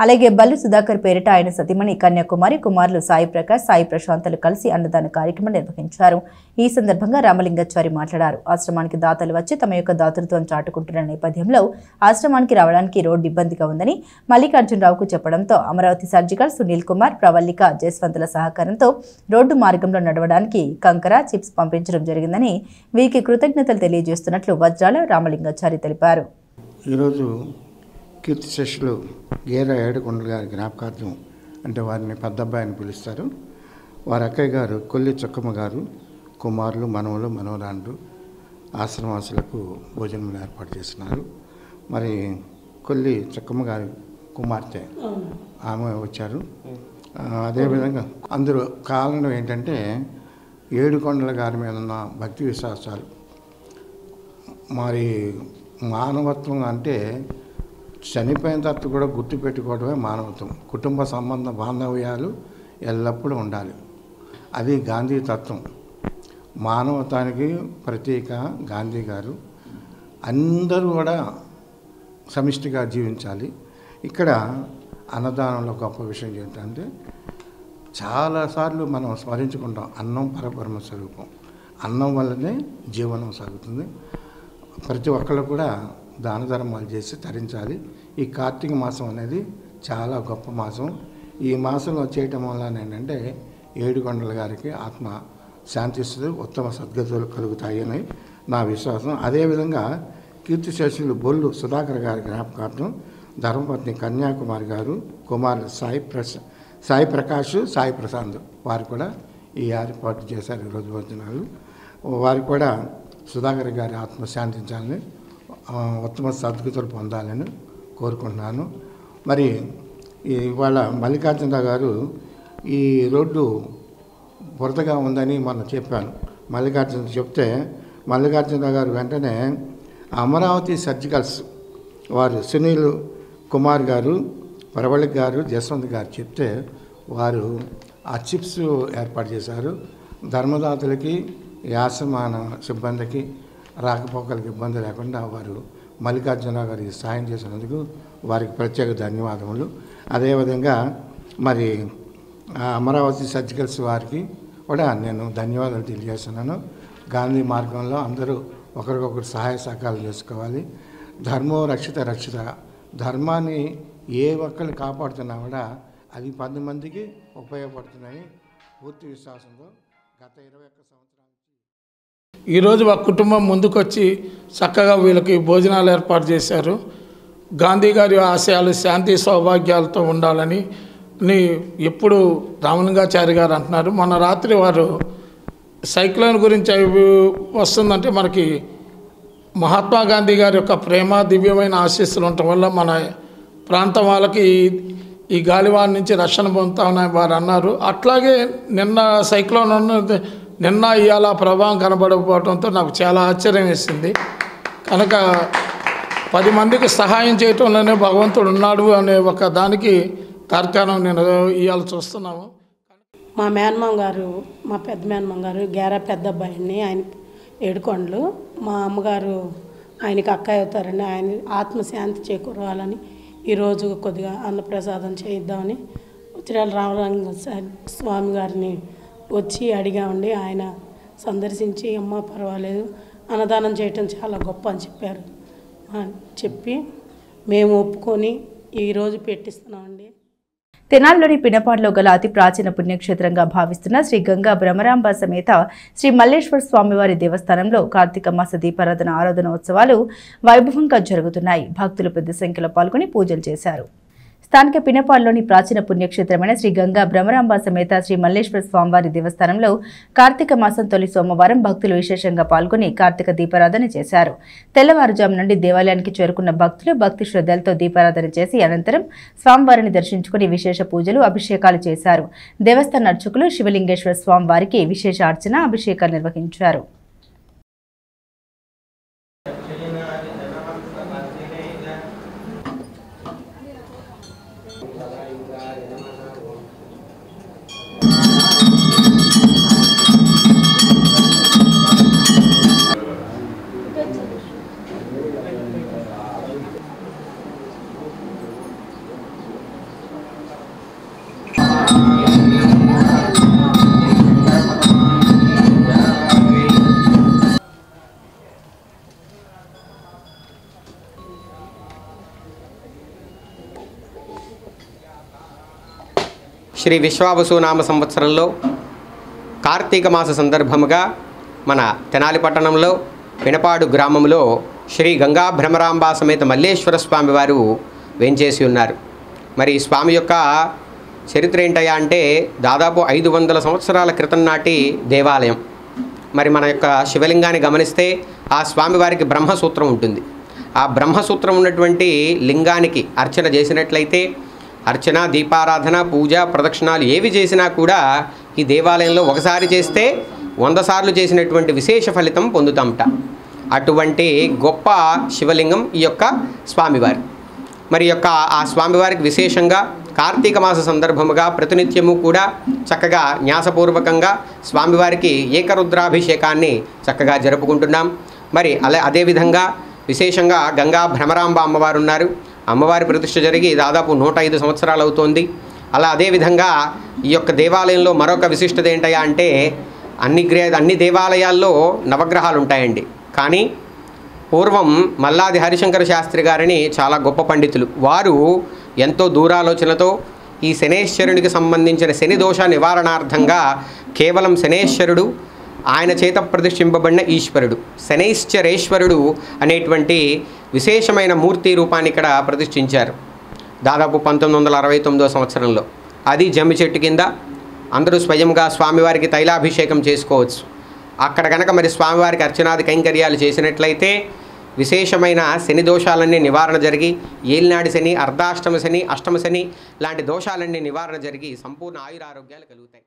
అలాగే బల్లు సుధాకర్ పేరిట ఆయన సతీమణి కన్యాకుమారి కుమారులు సాయి ప్రకాష్, సాయి ప్రశాంతలు కలిసి అన్నదాన కార్యక్రమం నిర్వహించారు. ఈ సందర్భంగా రామలింగాచారి మాట్లాడారు. ఆశ్రమానికి దాతలు వచ్చి తమ యొక్క దాతృత్వం చాటుకుంటున్న నేపథ్యంలో ఆశ్రమానికి రావడానికి రోడ్డు ఇబ్బందిగా ఉందని మల్లికార్జునరావుకు చెప్పడంతో అమరావతి సర్జికల్, సునీల్ కుమార్, ప్రవల్లిక, జయస్వంతుల సహకారంతో రోడ్డు మార్గంలో నడవడానికి కంకర, చిప్స్ పంపించడం జరిగిందని వీరికి కృతజ్ఞతలు తెలియజేస్తున్నట్లు వజ్రాల రామలింగాచారి తెలిపారు. ఈరోజు కీర్తి శిష్యులు గేర ఏడుకొండల గారి జ్ఞాపకార్థం అంటే వారిని పెద్దబ్బాయిని పిలుస్తారు. వారి అక్కయ్య గారు కొల్లి చుక్కమ్మ గారు కుమారులు, మనవలు, మనవరాండ్రు ఆశ్రమవాసులకు భోజనం ఏర్పాటు చేస్తున్నారు. మరి కొల్లి చుక్కమ్మ గారి కుమార్తె ఆమె వచ్చారు. అదేవిధంగా అందరూ కారణం ఏంటంటే ఏడుకొండల గారి మీద ఉన్న భక్తి విశ్వాసాలు. మరి మానవత్వం అంటే చనిపోయిన తర్వాత కూడా గుర్తుపెట్టుకోవడమే మానవత్వం. కుటుంబ సంబంధ బాంధవ్యాలు ఎల్లప్పుడూ ఉండాలి. అది గాంధీ తత్వం. మానవతానికి ప్రతీక గాంధీ గారు. అందరూ కూడా సమిష్టిగా జీవించాలి. ఇక్కడ అన్నదానంలో గొప్ప విషయం ఏంటంటే చాలాసార్లు మనం స్మరించుకుంటాం, అన్నం పరబ్రహ్మ స్వరూపం. అన్నం వల్లనే జీవనం సాగుతుంది. ప్రతి ఒక్కళ్ళు కూడా దాన ధర్మాలు చేసి తరించాలి. ఈ కార్తీక మాసం అనేది చాలా గొప్ప మాసం. ఈ మాసంలో చేయటం వల్ల ఏంటంటే ఏడుకొండల గారికి ఆత్మ శాంతిస్తుంది, ఉత్తమ సద్గతులు కలుగుతాయని నా విశ్వాసం. అదేవిధంగా కీర్తిశేషులు బొల్లు సుధాకర్ గారి జ్ఞాపకార్థం ధర్మపత్ని కన్యాకుమారి గారు, కుమారులు సాయి ప్రకాష్, సాయి ప్రశాంత్ వారు కూడా ఈ ఏర్పాటు చేశారు ఈరోజు భోజనాలు. వారికి కూడా సుధాకర్ గారి ఆత్మ శాంతించాలని, ఉత్తమ సద్గతులు పొందాలని కోరుకుంటున్నాను. మరి ఇవాళ మల్లికార్జునరావు గారు ఈ రోడ్డు బురదగా ఉందని మొన్న చెప్పాను. మల్లికార్జున చెప్తే మల్లికార్జునరావు గారు వెంటనే అమరావతి సర్జికల్స్ వారు సునీల్ కుమార్ గారు, ప్రవళిక్ గారు, జస్వంత్ గారు చెప్తే వారు ఆ చిప్స్ ఏర్పాటు చేశారు. ధర్మదాతలకి, యాసమాన సిబ్బందికి రాకపోకలకు ఇబ్బంది లేకుండా వారు మల్లికార్జునరావు గారికి సాయం చేసినందుకు వారికి ప్రత్యేక ధన్యవాదములు. అదేవిధంగా మరి అమరావతి సర్జికల్స్ వారికి కూడా నేను ధన్యవాదాలు తెలియజేస్తున్నాను. గాంధీ మార్గంలో అందరూ ఒకరికొకరు సహాయ సహకారాలు చేసుకోవాలి. ధర్మో రక్షిత రక్షిత. ధర్మాన్ని ఏ ఒక్కరు కాపాడుతున్నా కూడా అది 10 మందికి ఉపయోగపడుతున్నాయి పూర్తి విశ్వాసంతో గత 21 సంవత్సరాల ఈరోజు ఒక కుటుంబం ముందుకొచ్చి చక్కగా వీళ్ళకి భోజనాలు ఏర్పాటు చేశారు. గాంధీ గారి ఆశయాలు శాంతి సౌభాగ్యాలతో ఉండాలని ఎప్పుడు రామలింగాచారి గారు అంటున్నారు. మొన్న రాత్రి వారు సైక్లోన్ గురించి వస్తుందంటే మనకి మహాత్మా గాంధీ గారి యొక్క ప్రేమ, దివ్యమైన ఆశీస్సులు ఉండటం వల్ల మన ప్రాంతం వాళ్ళకి ఈ గాలివాన నుంచి రక్షణ పొందుతామని వారు అన్నారు. అట్లాగే నిన్న సైక్లోన్ నిన్న ఇవాళ ప్రభావం కనబడకపోవడంతో నాకు చాలా ఆశ్చర్యం వేసింది. కనుక 10 మందికి సహాయం చేయటంలోనే భగవంతుడు ఉన్నాడు అనే ఒక దానికి తార్కాణం నేను ఇవాళ చూస్తున్నాము. మా మేనమామ గారు, మా పెద్ద మేనమామ గారు గేరా పెద్ద అబ్బాయిని, ఆయన ఏడుకొండలు. మా అమ్మగారు ఆయనకి అక్కయ్య అవుతారండి. ఆయన ఆత్మశాంతి చేకూరాలని ఈరోజు కొద్దిగా అన్నప్రసాదం చేయిద్దామని ఉచిరాల రామలింగ స్వామి గారిని వచ్చి అడిగామండి. ఆయన సందర్శించి అమ్మ పర్వాలేదు, అన్నదానం చేయటం చాలా గొప్ప అని చెప్పారు. చెప్పి మేము ఒప్పుకొని ఈరోజు పెట్టిస్తున్నామండి. తెనాలిలోని పినపాడులో గల అతి ప్రాచీన పుణ్యక్షేత్రంగా భావిస్తున్న శ్రీ గంగా భ్రమరాంబ సమేత శ్రీ మల్లేశ్వర స్వామివారి దేవస్థానంలో కార్తీక మాస దీపారాధన ఆరాధనోత్సవాలు వైభవంగా జరుగుతున్నాయి. భక్తులు పెద్ద సంఖ్యలో పాల్గొని పూజలు చేశారు. స్థానిక పినపాడులోని ప్రాచీన పుణ్యక్షేత్రమైన శ్రీ గంగా భ్రమరాంబ సమేత శ్రీ మల్లేశ్వర స్వామివారి దేవస్థానంలో కార్తీక మాసం తొలి సోమవారం భక్తులు విశేషంగా పాల్గొని కార్తీక దీపారాధన చేశారు. తెల్లవారుజాము నుండి దేవాలయానికి చేరుకున్న భక్తులు భక్తి శ్రద్ధలతో దీపారాధన చేసి అనంతరం స్వామివారిని దర్శించుకుని విశేష పూజలు, అభిషేకాలు చేశారు. దేవస్థాన అర్చకులు శివలింగేశ్వర స్వామివారికి విశేష అర్చన, అభిషేకాలు నిర్వహించారు. శ్రీ విశ్వావసు నామ సంవత్సరంలో కార్తీక మాస సందర్భముగా మన తెనాలి పట్టణంలో పినపాడు గ్రామంలో శ్రీ గంగా భ్రమరాంబ సమేత మల్లేశ్వర స్వామి వారు వేంచేసి ఉన్నారు. మరి స్వామి యొక్క చరిత్ర ఏంటయ్యా అంటే దాదాపు 500 సంవత్సరాల క్రితం నాటి దేవాలయం. మరి మన యొక్క శివలింగాన్ని గమనిస్తే ఆ స్వామివారికి బ్రహ్మసూత్రం ఉంటుంది. ఆ బ్రహ్మసూత్రం ఉన్నటువంటి లింగానికి అర్చన చేసినట్లయితే అర్చన, దీపారాధన, పూజ, ప్రదక్షిణాలు ఏవి చేసినా కూడా ఈ దేవాలయంలో ఒకసారి చేస్తే 100 సార్లు చేసినటువంటి విశేష ఫలితం పొందుతామట. అటువంటి గొప్ప శివలింగం ఈ యొక్క స్వామివారి. మరి యొక్క ఆ స్వామివారికి విశేషంగా కార్తీక మాస సందర్భముగా ప్రతినిత్యము కూడా చక్కగా న్యాసపూర్వకంగా స్వామివారికి ఏకరుద్రాభిషేకాన్ని చక్కగా జరుపుకుంటున్నాం. మరి అదేవిధంగా విశేషంగా గంగా భ్రమరాంబ అమ్మవారు ఉన్నారు. అమ్మవారి ప్రతిష్ఠ జరిగి దాదాపు 105 సంవత్సరాలు అవుతోంది. అదేవిధంగా ఈ యొక్క దేవాలయంలో మరొక విశిష్టత ఏంటయ్యా అంటే అన్ని దేవాలయాల్లో నవగ్రహాలు ఉంటాయండి. కానీ పూర్వం మల్లాది హరిశంకర శాస్త్రి గారిని చాలా గొప్ప పండితులు, వారు ఎంతో దూరాలోచనతో ఈ శనేశ్వరునికి సంబంధించిన శని దోష నివారణార్థంగా కేవలం శనేశ్వరుడు, ఆయన చేత ప్రతిష్ఠింపబడిన ఈశ్వరుడు, శనైశ్చరేశ్వరుడు అనేటువంటి విశేషమైన మూర్తి రూపాన్ని ఇక్కడ ప్రతిష్ఠించారు. దాదాపు 1969 సంవత్సరంలో. అది జమ్మి చెట్టు కింద అందరూ స్వయంగా స్వామివారికి తైలాభిషేకం చేసుకోవచ్చు. అక్కడ కనుక మరి స్వామివారికి అర్చనాది కైంకర్యాలు చేసినట్లయితే విశేషమైన శని దోషాలన్నీ నివారణ జరిగి, ఏలినాడి శని, అర్ధాష్టమ శని, అష్టమ శని లాంటి దోషాలన్నీ నివారణ జరిగి సంపూర్ణ ఆయురారోగ్యాలు కలుగుతాయి.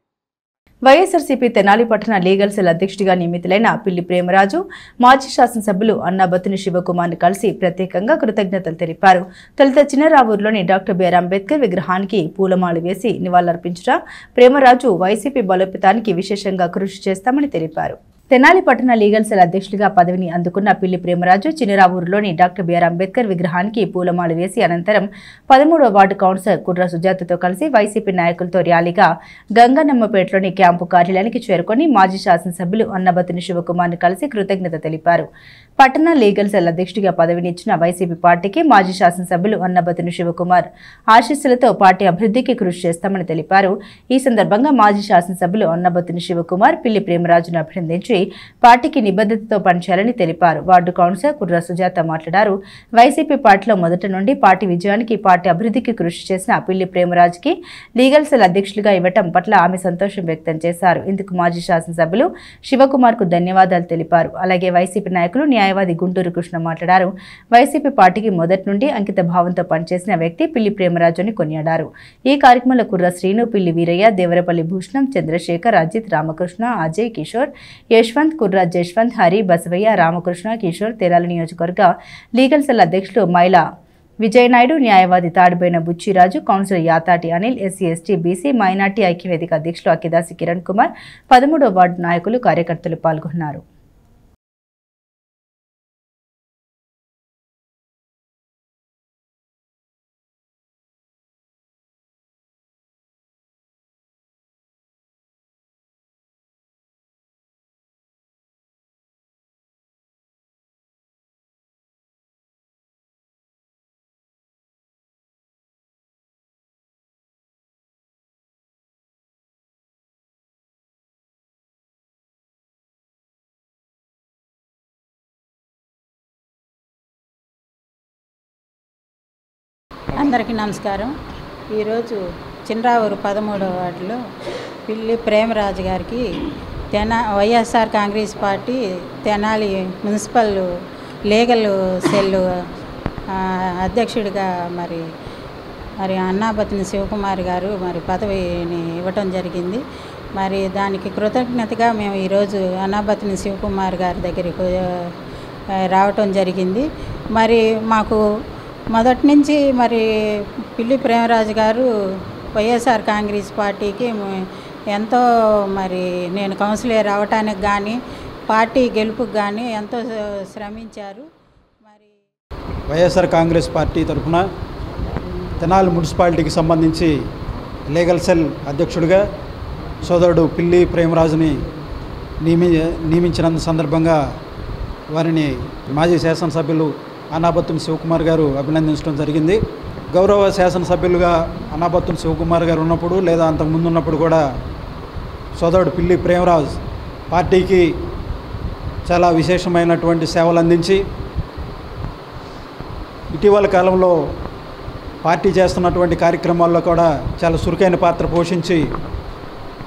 వైఎస్ఆర్సీపీ తెనాలి పట్టణ లీగల్ సెల్ అధ్యక్షుడిగా నియమితులైన పిల్లి ప్రేమరాజు మాజీ శాసనసభ్యులు అన్నాబత్తుని శివకుమార్ను కలిసి ప్రత్యేకంగా కృతజ్ఞతలు తెలిపారు. తొలుత చిన్నరావూరులోని డాక్టర్ బిఆర్ అంబేద్కర్ విగ్రహానికి పూలమాల వేసి నివాళులర్పించగా ప్రేమరాజు వైసీపీ బలోపేతానికి విశేషంగా కృషి చేస్తామని తెలిపారు. తెనాలి పట్టణ లీగల్ సెల్ అధ్యక్షుడిగా పదవిని అందుకున్న పిల్లి ప్రేమరాజు చిన్నరావూరులోని డాక్టర్ బిఆర్ అంబేద్కర్ విగ్రహానికి పూలమాల వేసి అనంతరం 13వ వార్డు కౌన్సిలర్ కుర్ర సుజాతతో కలిసి వైసీపీ నాయకులతో ర్యాలీగా గంగనమ్మపేటలోని క్యాంపు కార్యాలయానికి చేరుకొని మాజీ శాసనసభ్యులు అన్నబత్తుని శివకుమార్ను కలిసి కృతజ్ఞత తెలిపారు. పట్టణ లీగల్ సెల్ అధ్యక్షుడిగా పదవినిచ్చిన వైసీపీ పార్టీకి మాజీ శాసనసభ్యులు అన్నబత్తుని శివకుమార్ ఆశీస్సులతో పార్టీ అభివృద్ధికి కృషి చేస్తామని తెలిపారు. ఈ సందర్భంగా మాజీ శాసనసభ్యులు అన్నబత్తుని శివకుమార్ పిల్లి ప్రేమరాజును అభినందించి పార్టీకి నిబద్ధతతో పనిచేయాలని తెలిపారు. వార్డు కౌన్సిలర్ కుర్ర సుజాత మాట్లాడారు. వైసీపీ పార్టీలో మొదటి నుండి పార్టీ విజయానికి, పార్టీ అభివృద్ధికి కృషి చేసిన పిల్లి ప్రేమరాజుకి లీగల్ సెల్ అధ్యక్షులుగా ఇవ్వటం పట్ల ఆమె సంతోషం వ్యక్తం చేశారు. ఇందుకు మాజీ శాసనసభ్యులు శివకుమార్ కు ధన్యవాదాలు తెలిపారు. అలాగే వైసీపీ నాయకులు న్యాయవాది గుంటూరు కృష్ణ మాట్లాడారు. వైసీపీ పార్టీకి మొదటి నుండి అంకిత భావంతో పనిచేసిన వ్యక్తి పిల్లి ప్రేమరాజు అని కొనియాడారు. ఈ కార్యక్రమంలో కుర్ర శ్రీను, పిల్లి వీరయ్య, దేవరపల్లి భూషణం, చంద్రశేఖర్, అజిత్, రామకృష్ణ, అజయ్, కిషోర్, యశ్వంత్, కుర్రాజ్ జశ్వంత్, హరి, బసవయ్య, రామకృష్ణ, కిషోర్, తెరాల నియోజకవర్గ లీగల్ సెల్ అధ్యక్షులు మైలా విజయనాయుడు, న్యాయవాది Tadipoyina Buchiraju, councillor Yatati Anil, SC ST BC minority ఐక్యవేదిక అధ్యక్షులు అక్కిదాసి కిరణ్ కుమార్, 13వ వార్డు నాయకులు, కార్యకర్తలు పాల్గొన్నారు. అందరికీ నమస్కారం. ఈరోజు చిన్నరావూరు 13వ వార్డులో పిల్లి ప్రేమరాజు గారికి YSR Congress party Tenali municipal legal cell అధ్యక్షుడిగా మరి అన్నాబత్తుని శివకుమార్ గారు పదవిని ఇవ్వటం జరిగింది. దానికి కృతజ్ఞతగా మేము ఈరోజు అన్నాబత్తుని శివకుమార్ గారి దగ్గరికి రావటం జరిగింది. మాకు మొదటి నుంచి పిల్లి ప్రేమరాజు గారు వైఎస్ఆర్ కాంగ్రెస్ పార్టీకి ఎంతో నేను కౌన్సిలర్ అవటానికి కానీ పార్టీ గెలుపుకి కానీ ఎంతో శ్రమించారు. వైఎస్ఆర్ కాంగ్రెస్ పార్టీ తరఫున తెనాలి మున్సిపాలిటీకి సంబంధించి లీగల్ సెల్ అధ్యక్షుడిగా సోదరుడు పిల్లి ప్రేమరాజుని నియమించినందు సందర్భంగా వారిని మాజీ శాసనసభ్యులు అన్నాబత్తుని శివకుమార్ గారు అభినందించడం జరిగింది. గౌరవ శాసనసభ్యులుగా అన్నాబత్తుని శివకుమార్ గారు ఉన్నప్పుడు లేదా అంతకుముందు ఉన్నప్పుడు కూడా సోదరుడు పిల్లి ప్రేమరాజు పార్టీకి చాలా విశేషమైనటువంటి సేవలు అందించి ఇటీవల కాలంలో పార్టీ చేస్తున్నటువంటి కార్యక్రమాల్లో కూడా చాలా చురుకైన పాత్ర పోషించి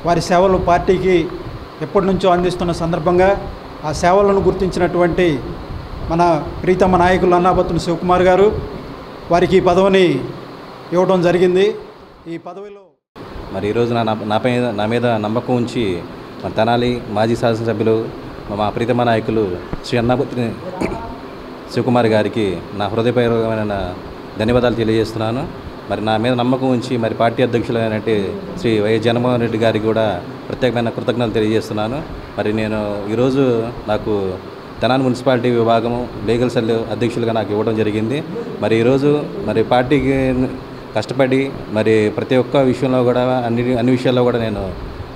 వారి సేవలు పార్టీకి ఎప్పటి నుంచో అందిస్తున్న సందర్భంగా ఆ సేవలను గుర్తించినటువంటి మన ప్రీతమ నాయకులు అన్నాబత్తుని శివకుమార్ గారు వారికి ఈ పదవిని ఇవ్వడం జరిగింది. ఈ పదవిలో ఈరోజు నా మీద నమ్మకం ఉంచి మన తెనాలి మాజీ శాసనసభ్యులు మా ప్రీతమ నాయకులు శ్రీ అన్నాబత్తుని శివకుమార్ గారికి నా హృదయపూర్వకమైన ధన్యవాదాలు తెలియజేస్తున్నాను. నా మీద నమ్మకం ఉంచి పార్టీ అధ్యక్షులైన శ్రీ వైఎస్ జగన్మోహన్ రెడ్డి గారికి కూడా ప్రత్యేకమైన కృతజ్ఞతలు తెలియజేస్తున్నాను. నేను ఈరోజు నాకు తెనాలి మున్సిపాలిటీ విభాగం లీగల్ సెల్ అధ్యక్షులుగా నాకు ఇవ్వడం జరిగింది. ఈరోజు పార్టీకి కష్టపడి ప్రతి ఒక్క విషయంలో కూడా అన్ని విషయాల్లో కూడా నేను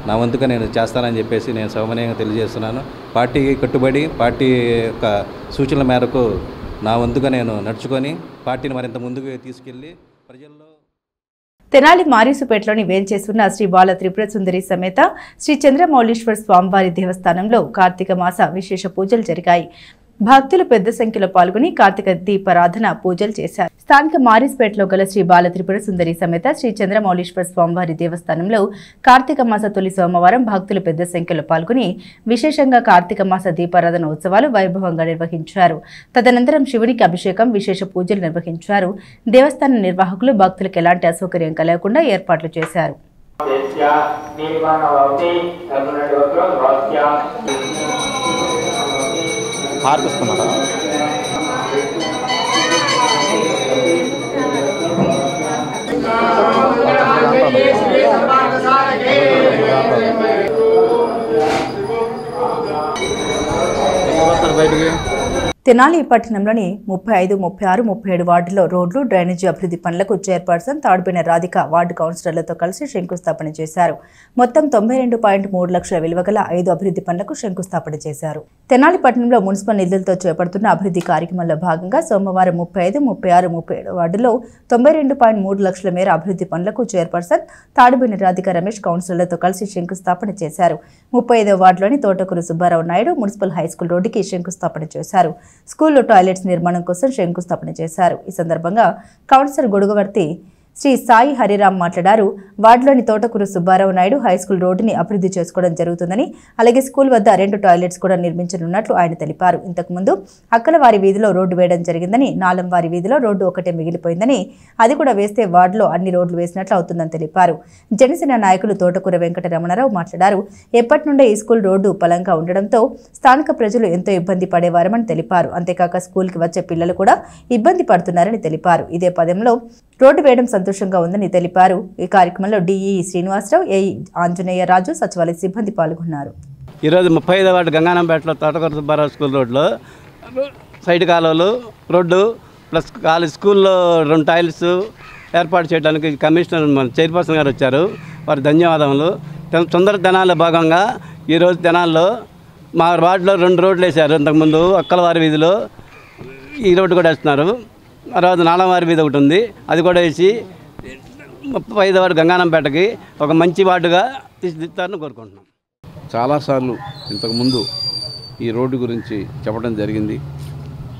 నా వంతుగా నేను చేస్తానని చెప్పేసి నేను సౌమనీయంగా తెలియజేస్తున్నాను. పార్టీకి కట్టుబడి పార్టీ యొక్క సూచనల మేరకు నా వంతుగా నేను నడుచుకొని పార్టీని మరింత ముందుకు తీసుకెళ్ళి ప్రజల్లో. తెనాలి మారీసుపేటలోని వేంచేసున్న శ్రీ బాల త్రిపుర సుందరి సమేత శ్రీ చంద్రమౌళీశ్వర స్వామివారి దేవస్థానంలో కార్తీక మాస విశేష పూజలు జరిగాయి. భక్తులు పెద్ద సంఖ్యలో పాల్గొని కార్తీక దీపారాధన పూజలు చేశారు. స్థానిక మారీస్పేటలో గల శ్రీ బాల త్రిపుర సుందరి సమేత శ్రీ చంద్రమౌళీశ్వర స్వామివారి దేవస్థానంలో కార్తీక మాస తొలి సోమవారం భక్తులు పెద్ద సంఖ్యలో పాల్గొని విశేషంగా కార్తీక మాస దీపారాధన ఉత్సవాలు వైభవంగా నిర్వహించారు. తదనంతరం శివునికి అభిషేకం, విశేష పూజలు నిర్వహించారు. దేవస్థాన నిర్వాహకులు భక్తులకు ఎలాంటి అసౌకర్యం కలగకుండా ఏర్పాట్లు చేశారు. మార్పిస్తున్నారా? బయటికి తెనాలి పట్టణంలోని 35, 36, 37 వార్డులో రోడ్లు, డ్రైనేజీ అభివృద్ధి పనులకు చైర్పర్సన్ తాడుబోయిన రాధిక వార్డు కౌన్సిలర్లతో కలిసి శంకుస్థాపన చేశారు. మొత్తం 92.3 లక్షల విలువ గల 5 అభివృద్ధి పనులకు శంకుస్థాపన చేశారు. తెనాలి పట్టణంలో మున్సిపల్ నిధులతో చేపడుతున్న అభివృద్ధి కార్యక్రమంలో భాగంగా సోమవారం 35, 36, 37 వార్డులో 92.3 లక్షల మేర అభివృద్ధి పనులకు చైర్పర్సన్ తాడుబోయిన రాధిక రమేష్ కౌన్సిలర్లతో కలిసి శంకుస్థాపన చేశారు. 35వ వార్డులోని తోటకూరు సుబ్బారావు నాయుడు మున్సిపల్ హైస్కూల్ రోడ్డుకి శంకుస్థాపన చేశారు. స్కూల్లో టాయిలెట్స్ నిర్మాణం కోసం శంకుస్థాపన చేశారు. ఈ సందర్భంగా కౌన్సిలర్ గొడుగువర్తి శ్రీ సాయి హరిరామ్ మాట్లాడారు. వార్డులోని తోటకూరు సుబ్బారావు నాయుడు హైస్కూల్ రోడ్డుని అభివృద్ధి చేసుకోవడం జరుగుతుందని, అలాగే స్కూల్ వద్ద 2 టాయిలెట్స్ కూడా నిర్మించనున్నట్లు ఆయన తెలిపారు. ఇంతకుముందు అక్కలవారి వీధిలో రోడ్డు వేయడం జరిగిందని, నాలంవారి వీధిలో రోడ్డు ఒకటే మిగిలిపోయిందని, అది కూడా వేస్తే వార్డులో అన్ని రోడ్లు వేసినట్లు అవుతుందని తెలిపారు. జనసేన నాయకులు తోటకూర వెంకట రమణారావు మాట్లాడారు. ఎప్పటి నుండే ఈ స్కూల్ రోడ్డు పలంగా ఉండడంతో స్థానిక ప్రజలు ఎంతో ఇబ్బంది పడేవారని తెలిపారు. అంతేకాక స్కూల్కి వచ్చే పిల్లలు కూడా ఇబ్బంది పడుతున్నారని తెలిపారు. ఇదే పదంలో రోడ్డు వేయడం సంతోషంగా ఉందని తెలిపారు. ఈ కార్యక్రమంలో డిఈ శ్రీనివాసరావు, ఏఈ ఆంజనేయ రాజు, సచివాలయ సిబ్బంది పాల్గొన్నారు. ఈరోజు 35వ వార్డు గంగానంపేటలో తోటకూర సుబ్బారావు స్కూల్ రోడ్లో సైడ్ కాలువలు, రోడ్డు ప్లస్ స్కూల్లో 2 టాయిలెట్స్ ఏర్పాటు చేయడానికి కమిషనర్ చైర్పర్సన్ గారు వచ్చారు. వారి ధన్యవాదములు. సుందర తెనాల్లో భాగంగా ఈరోజు తెనాల్లో మా వార్డులో 2 రోడ్లు వేశారు. ఇంతకుముందు అక్కలవారి వీధిలో ఈ రోడ్డు కూడా వేస్తున్నారు. తర్వాత నాలంవారి వీధి ఒకటి ఉంది, అది కూడా వేసి 35వ వార్డు గంగానంపేటకి ఒక మంచి వార్డుగా తీర్చిదిద్దారని కోరుకుంటున్నాం. చాలాసార్లు ఇంతకుముందు ఈ రోడ్డు గురించి చెప్పడం జరిగింది.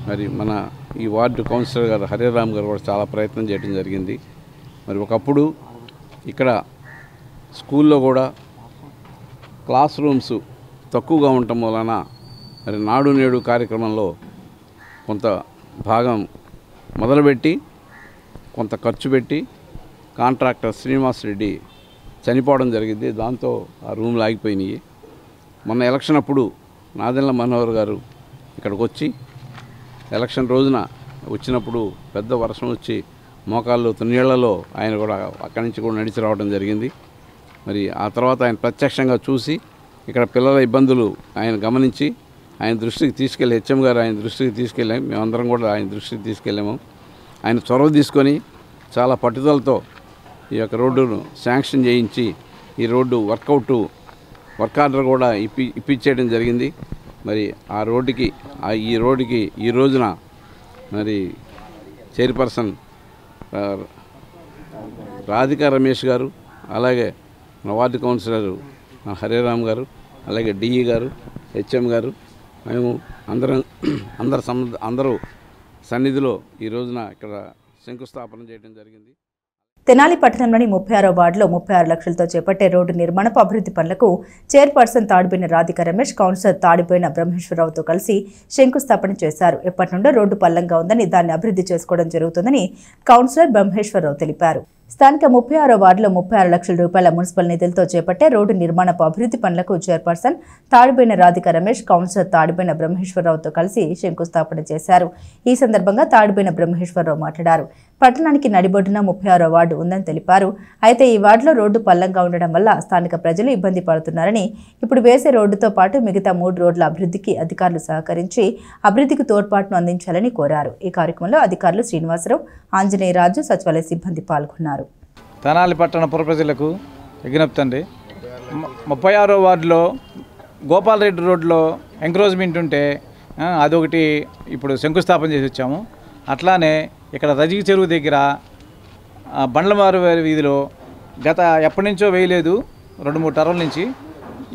మరి మన ఈ వార్డు కౌన్సిలర్ గారు హరిరామ్ గారు కూడా చాలా ప్రయత్నం చేయడం జరిగింది. మరి ఒకప్పుడు ఇక్కడ స్కూల్లో కూడా క్లాస్ రూమ్స్ తక్కువగా ఉండటం వలన మరి నాడు నేడు కార్యక్రమంలో కొంత భాగం మొదలుపెట్టి కొంత ఖర్చు పెట్టి కాంట్రాక్టర్ శ్రీనివాస్ రెడ్డి చనిపోవడం జరిగింది. దాంతో ఆ రూమ్లు ఆగిపోయినాయి. మొన్న ఎలక్షన్ అప్పుడు నాదెండ్ల మనోహర్ గారు ఇక్కడికి వచ్చి ఎలక్షన్ రోజున వచ్చినప్పుడు పెద్ద వర్షం వచ్చి మోకాళ్ళు నీళ్లలో ఆయన కూడా అక్కడి నుంచి కూడా నడిచి రావడం జరిగింది. మరి ఆ తర్వాత ఆయన ప్రత్యక్షంగా చూసి ఇక్కడ పిల్లల ఇబ్బందులు ఆయన గమనించి ఆయన దృష్టికి తీసుకెళ్ళి హెచ్ఎం గారు ఆయన దృష్టికి తీసుకెళ్ళాము. మేమందరం కూడా ఆయన దృష్టికి తీసుకెళ్ళాము. ఆయన చొరవ తీసుకొని చాలా పట్టుదలతో ఈ యొక్క రోడ్డును శాంక్షన్ చేయించి ఈ రోడ్డు వర్క్ ఆర్డర్ కూడా ఇప్పించేయడం జరిగింది. మరి ఆ రోడ్డుకి ఈ రోజున మరి చైర్పర్సన్ రాధికా రమేష్ గారు, అలాగే వార్డు కౌన్సిలర్ హరిరామ్ గారు, అలాగే డిఈ గారు, హెచ్ఎం గారు, మేము అందరూ సన్నిధిలో ఈ రోజున ఇక్కడ శంకుస్థాపన చేయడం జరిగింది. తెనాలి పట్టణంలోని 36వ వార్డులో 36 లక్షలతో చేపట్టే రోడ్డు నిర్మాణపు అభివృద్ధి పనులకు చైర్పర్సన్ తాడిపోయిన రాధిక రమేష్, కౌన్సిలర్ తాడిపోయిన బ్రహ్మేశ్వరరావుతో కలిసి శంకుస్థాపన చేశారు. ఎప్పటి నుండో రోడ్డు పల్లంగా ఉందని, దాన్ని అభివృద్ధి చేసుకోవడం జరుగుతుందని కౌన్సిలర్ బ్రహ్మేశ్వరరావు తెలిపారు. స్థానిక 36వ వార్డులో 36 లక్షల రూపాయల మున్సిపల్ నిధులతో చేపట్టే రోడ్డు నిర్మాణపు అభివృద్ధి పనులకు చైర్పర్సన్ తాడిపోయిన రాధిక రమేష్, కౌన్సిలర్ తాడిపోయిన బ్రహ్మేశ్వరరావుతో కలిసి శంకుస్థాపన చేశారు. ఈ సందర్భంగా తాడిపోయిన బ్రహ్మేశ్వరరావు మాట్లాడారు. పట్టణానికి నడిబొడ్డున 36వ వార్డు ఉందని తెలిపారు. అయితే ఈ వార్డులో రోడ్డు పల్లంగా ఉండడం వల్ల స్థానిక ప్రజలు ఇబ్బంది పడుతున్నారని, ఇప్పుడు వేసే రోడ్డుతో పాటు మిగతా 3 రోడ్ల అభివృద్ధికి అధికారులు సహకరించి అభివృద్ధికి తోడ్పాటును అందించాలని కోరారు. ఈ కార్యక్రమంలో అధికారులు శ్రీనివాసరావు, ఆంజనేయ రాజు, సచివాలయ సిబ్బంది పాల్గొన్నారు. తెనాలి పట్టణ పుర ప్రజలకు విజ్ఞప్తి అండి. 36వ వార్డులో గోపాలరెడ్డి రోడ్లో ఎంక్రోచ్మెంట్ ఉంటే అదొకటి ఇప్పుడు శంకుస్థాపన చేసి వచ్చాము. అట్లానే ఇక్కడ రజిక చెరువు దగ్గర బండ్లమారు వీధిలో గత ఎప్పటి నుంచో వేయలేదు, 2-3 టర్ముల నుంచి.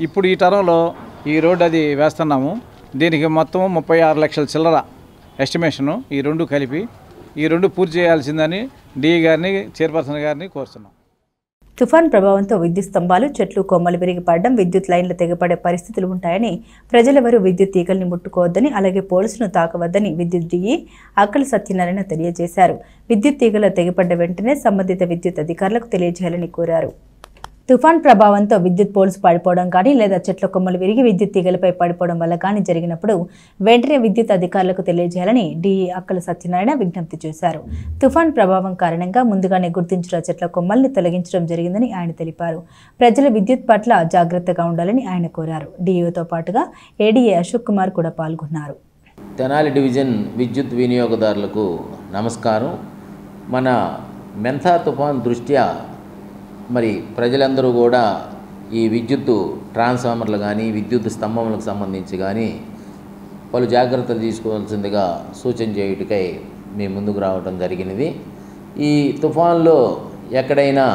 ఇప్పుడు ఈ టర్మ్లో ఈ రోడ్డు అది వేస్తున్నాము. దీనికి మొత్తం 36 లక్షల చిల్లర ఎస్టిమేషను. ఈ రెండు కలిపి ఈ రెండు పూర్తి చేయాల్సిందని డిఈ గారిని, చైర్పర్సన్ గారిని కోరుతున్నాం. తుఫాన్ ప్రభావంతో విద్యుత్ స్తంభాలు, చెట్లు, కొమ్మలు విరిగి పడడం, విద్యుత్ లైన్లు తెగపడే పరిస్థితులు ఉంటాయని, ప్రజలెవరూ విద్యుత్ తీగల్ని ముట్టుకోవద్దని, అలాగే పోల్స్ను తాకవద్దని విద్యుత్ డిఈ అక్కల సత్యనారాయణ తెలియజేశారు. విద్యుత్ తీగల తెగపడ్డ వెంటనే సంబంధిత విద్యుత్ అధికారులకు తెలియజేయాలని కోరారు. తుఫాన్ ప్రభావంతో విద్యుత్ పోల్స్ పడిపోవడం కానీ లేదా చెట్ల కొమ్మలు విరిగి విద్యుత్ తీగలపై పడిపోవడం వల్ల కానీ జరిగినప్పుడు వెంటనే విద్యుత్ అధికారులకు తెలియజేయాలని డిఈ అక్కల సత్యనారాయణ విజ్ఞప్తి చేశారు. తుఫాన్ ప్రభావం కారణంగా ముందుగానే గుర్తించిన చెట్ల కొమ్మల్ని తొలగించడం జరిగిందని ఆయన తెలిపారు. ప్రజలు విద్యుత్ పట్ల జాగ్రత్తగా ఉండాలని ఆయన కోరారు. డిఈతో పాటుగా ఏడీఏ అశోక్ కుమార్ కూడా పాల్గొన్నారు. తెనాలి డివిజన్ విద్యుత్ వినియోగదారులకు నమస్కారం. మన మెంథా తుఫాన్ దృష్ట్యా మరి ప్రజలందరూ కూడా ఈ విద్యుత్ ట్రాన్స్ఫార్మర్లు కానీ విద్యుత్ స్తంభములకు సంబంధించి కానీ పలు జాగ్రత్తలు తీసుకోవాల్సిందిగా సూచన చేయుటకై మేము ముందుకు రావడం జరిగినది. ఈ తుఫాన్లో ఎక్కడైనా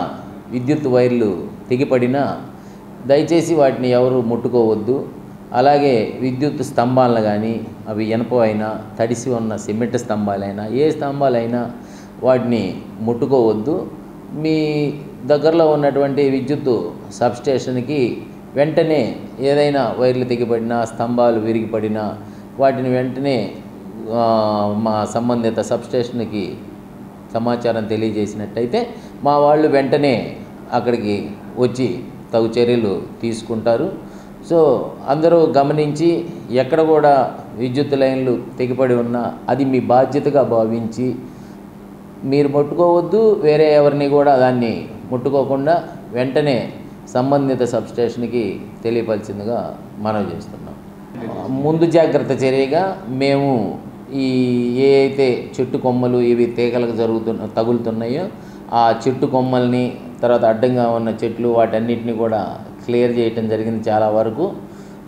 విద్యుత్ వైర్లు తెగిపడినా దయచేసి వాటిని ఎవరు ముట్టుకోవద్దు. అలాగే విద్యుత్ స్తంభాలను కానీ అవి ఇనుప అయినా తడిసి ఉన్న సిమెంట్ స్తంభాలైనా ఏ స్తంభాలైనా వాటిని ముట్టుకోవద్దు. మీ దగ్గరలో ఉన్నటువంటి విద్యుత్ సబ్స్టేషన్కి వెంటనే ఏదైనా వైర్లు తెగిపడినా స్తంభాలు విరిగిపడినా వాటిని వెంటనే మా సంబంధిత సబ్స్టేషన్కి సమాచారం తెలియజేసినట్టయితే మా వాళ్ళు వెంటనే అక్కడికి వచ్చి తగు చర్యలు తీసుకుంటారు. సో అందరూ గమనించి ఎక్కడ కూడా విద్యుత్ లైన్లు తెగిపడి ఉన్నా అది మీ బాధ్యతగా భావించి మీరు ముట్టుకోవద్దు. వేరే ఎవరిని కూడా దాన్ని ముట్టుకోకుండా వెంటనే సంబంధిత సబ్స్టేషన్కి తెలియపరిచిందిగా మనవి చేస్తున్నాం. ముందు జాగ్రత్త చర్యగా మేము ఈ ఏ అయితే చెట్టు కొమ్మలు ఇవి తీగలకు తగులుతున్నాయో ఆ చెట్టు కొమ్మల్ని, తర్వాత అడ్డంగా ఉన్న చెట్లు వాటన్నిటిని కూడా క్లియర్ చేయటం జరిగింది చాలా వరకు.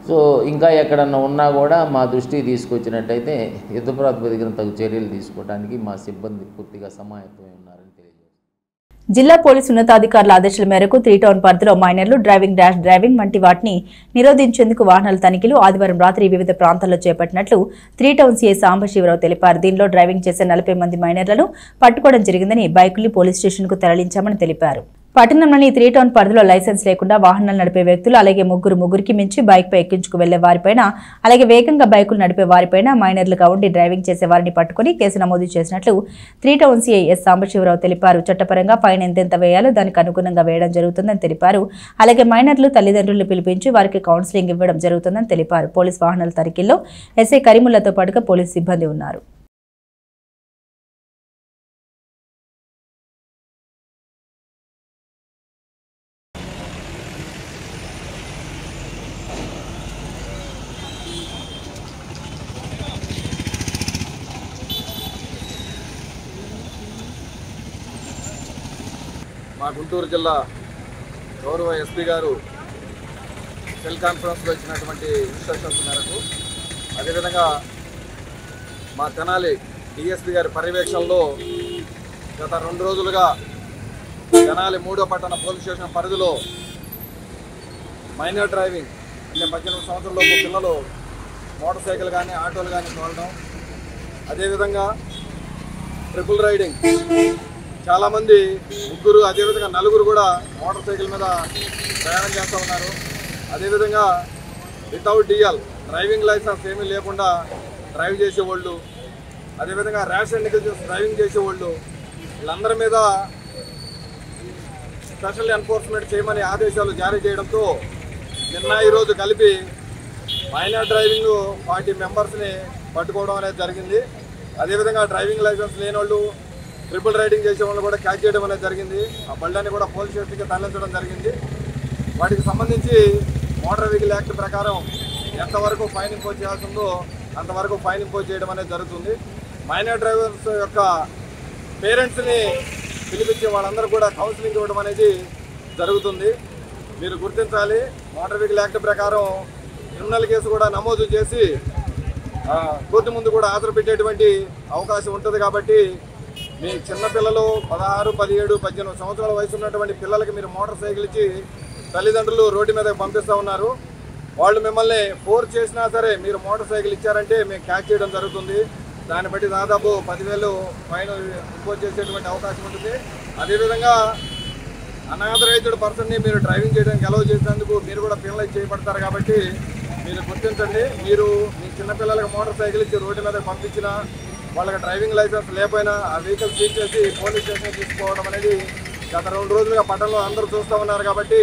సో ఇంకా ఎక్కడన్నా ఉన్నా కూడా మా దృష్టికి తీసుకొచ్చినట్టయితే యుద్ధ ప్రాతిపదికన తగు చర్యలు తీసుకోవడానికి మా సిబ్బంది పూర్తిగా సమాయత్తమై ఉన్నారని తెలియజేస్తారు. జిల్లా పోలీసు ఉన్నతాధికారుల ఆదేశాల మేరకు 3 టౌన్ పరిధిలో మైనర్లు డ్రైవింగ్, ర్యాష్ డ్రైవింగ్ వంటి వాటిని నిరోధించేందుకు వాహనాల తనిఖీలు ఆదివారం రాత్రి వివిధ ప్రాంతాల్లో చేపట్టినట్లు 3 టౌన్ సీఐ సాంబశివరావు తెలిపారు. దీనిలో డ్రైవింగ్ చేసే 40 మంది మైనర్లను పట్టుకోవడం జరిగిందని, బైకుల్ని పోలీస్ స్టేషన్కు తరలించామని తెలిపారు. పట్టణంలోని 3 టౌన్ పరిధిలో లైసెన్స్ లేకుండా వాహనాలు నడిపే వ్యక్తులు, అలాగే ముగ్గురికి మించి బైక్పై ఎక్కించుకు వెళ్లే వారిపైన, అలాగే వేగంగా బైకులు నడిపే వారిపైన, మైనర్లుగా ఉండి డ్రైవింగ్ చేసే వారిని పట్టుకుని కేసు నమోదు చేసినట్లు 3 టౌన్ సీఐ ఎస్ సాంబశివరావు తెలిపారు. చట్టపరంగా ఫైన్ ఎంతెంత వేయాలో దానికి అనుగుణంగా వేయడం జరుగుతుందని తెలిపారు. అలాగే మైనర్లు తల్లిదండ్రులను పిలిపించి వారికి కౌన్సిలింగ్ ఇవ్వడం జరుగుతుందని తెలిపారు. పోలీస్ వాహనాల తనిఖీల్లో ఎస్ఐ కరీముల్లాతో పాటుగా పోలీస్ సిబ్బంది ఉన్నారు. మా గుంటూరు జిల్లా గౌరవ ఎస్పీ గారు సెల్ కాన్ఫరెన్స్లో ఇచ్చినటువంటి ఇన్స్ట్రక్షన్స్ మేరకు, అదేవిధంగా మా తెనాలి డిఎస్పీ గారి పర్యవేక్షణలో గత 2 రోజులుగా తెనాలి 3వ పట్టణ పోలీస్ స్టేషన్ పరిధిలో మైనర్ డ్రైవింగ్ అంటే 18 సంవత్సరాలలోపు పిల్లలు మోటార్ సైకిల్ కానీ ఆటోలు కానీ తోలడం, అదేవిధంగా ట్రిపుల్ రైడింగ్ చాలామంది ముగ్గురు అదేవిధంగా 4 కూడా మోటార్ సైకిల్ మీద ప్రయాణం చేస్తూ ఉన్నారు. అదేవిధంగా వితౌట్ డిఎల్ డ్రైవింగ్ లైసెన్స్ ఏమీ లేకుండా డ్రైవ్ చేసేవాళ్ళు, అదేవిధంగా ర్యాష్ అండ్ నెగ్లిజెన్స్ డ్రైవింగ్ చేసేవాళ్ళు, వీళ్ళందరి మీద స్పెషల్ ఎన్ఫోర్స్మెంట్ చేయమని ఆదేశాలు జారీ చేయడంతో నిన్న ఈరోజు కలిపి మైనర్ డ్రైవింగ్ 40 మెంబర్స్ని పట్టుకోవడం అనేది జరిగింది. అదేవిధంగా డ్రైవింగ్ లైసెన్స్ లేని వాళ్ళు, ట్రిపుల్ రైడింగ్ చేసే వాళ్ళు కూడా క్యాచ్ చేయడం అనేది జరిగింది. ఆ బళ్ళని కూడా పోలీస్ స్టేషన్కి తరలించడం జరిగింది. వాటికి సంబంధించి మోటార్ వెహికల్ యాక్ట్ ప్రకారం ఎంతవరకు ఫైన్ ఇంపోజ్ చేయాల్సిందో అంతవరకు ఫైన్ ఇంపోజ్ చేయడం అనేది జరుగుతుంది. మైనర్ డ్రైవర్స్ యొక్క పేరెంట్స్ని పిలిపించే వాళ్ళందరూ కూడా కౌన్సిలింగ్ ఇవ్వడం అనేది జరుగుతుంది. మీరు గుర్తించాలి. మోటార్ వెహికల్ యాక్ట్ ప్రకారం క్రిమినల్ కేసు కూడా నమోదు చేసి కోర్టు ముందు కూడా హాజరు పెట్టేటువంటి అవకాశం ఉంటుంది. కాబట్టి మీ చిన్నపిల్లలు 16, 17, 18 సంవత్సరాల వయసు ఉన్నటువంటి పిల్లలకి మీరు మోటార్ సైకిల్ ఇచ్చి తల్లిదండ్రులు రోడ్డు మీదకి పంపిస్తూ ఉన్నారు. వాళ్ళు మిమ్మల్ని ఫోర్స్ చేసినా సరే మీరు మోటార్ సైకిల్ ఇచ్చారంటే మేము క్యాచ్ చేయడం జరుగుతుంది. దాన్ని బట్టి దాదాపు 10,000 ఫైన్ ఇంపోజ్ చేసేటువంటి అవకాశం ఉంటుంది. అదేవిధంగా అనాథరైజ్డ్ పర్సన్ని మీరు డ్రైవింగ్ చేయడానికి అలౌ చేసినందుకు మీరు కూడా పెనలైజ్ చేయబడతారు. కాబట్టి మీరు గుర్తించండి. మీరు మీ చిన్నపిల్లలకు మోటార్ సైకిల్ ఇచ్చి రోడ్డు మీద పంపించినా వాళ్ళకి డ్రైవింగ్ లైసెన్స్ లేకపోయినా ఆ వెహికల్ సీజ్ చేసి పోలీస్ స్టేషన్ తీసుకోవడం అనేది గత 2 రోజులుగా పట్టణంలో అందరూ చూస్తూ ఉన్నారు. కాబట్టి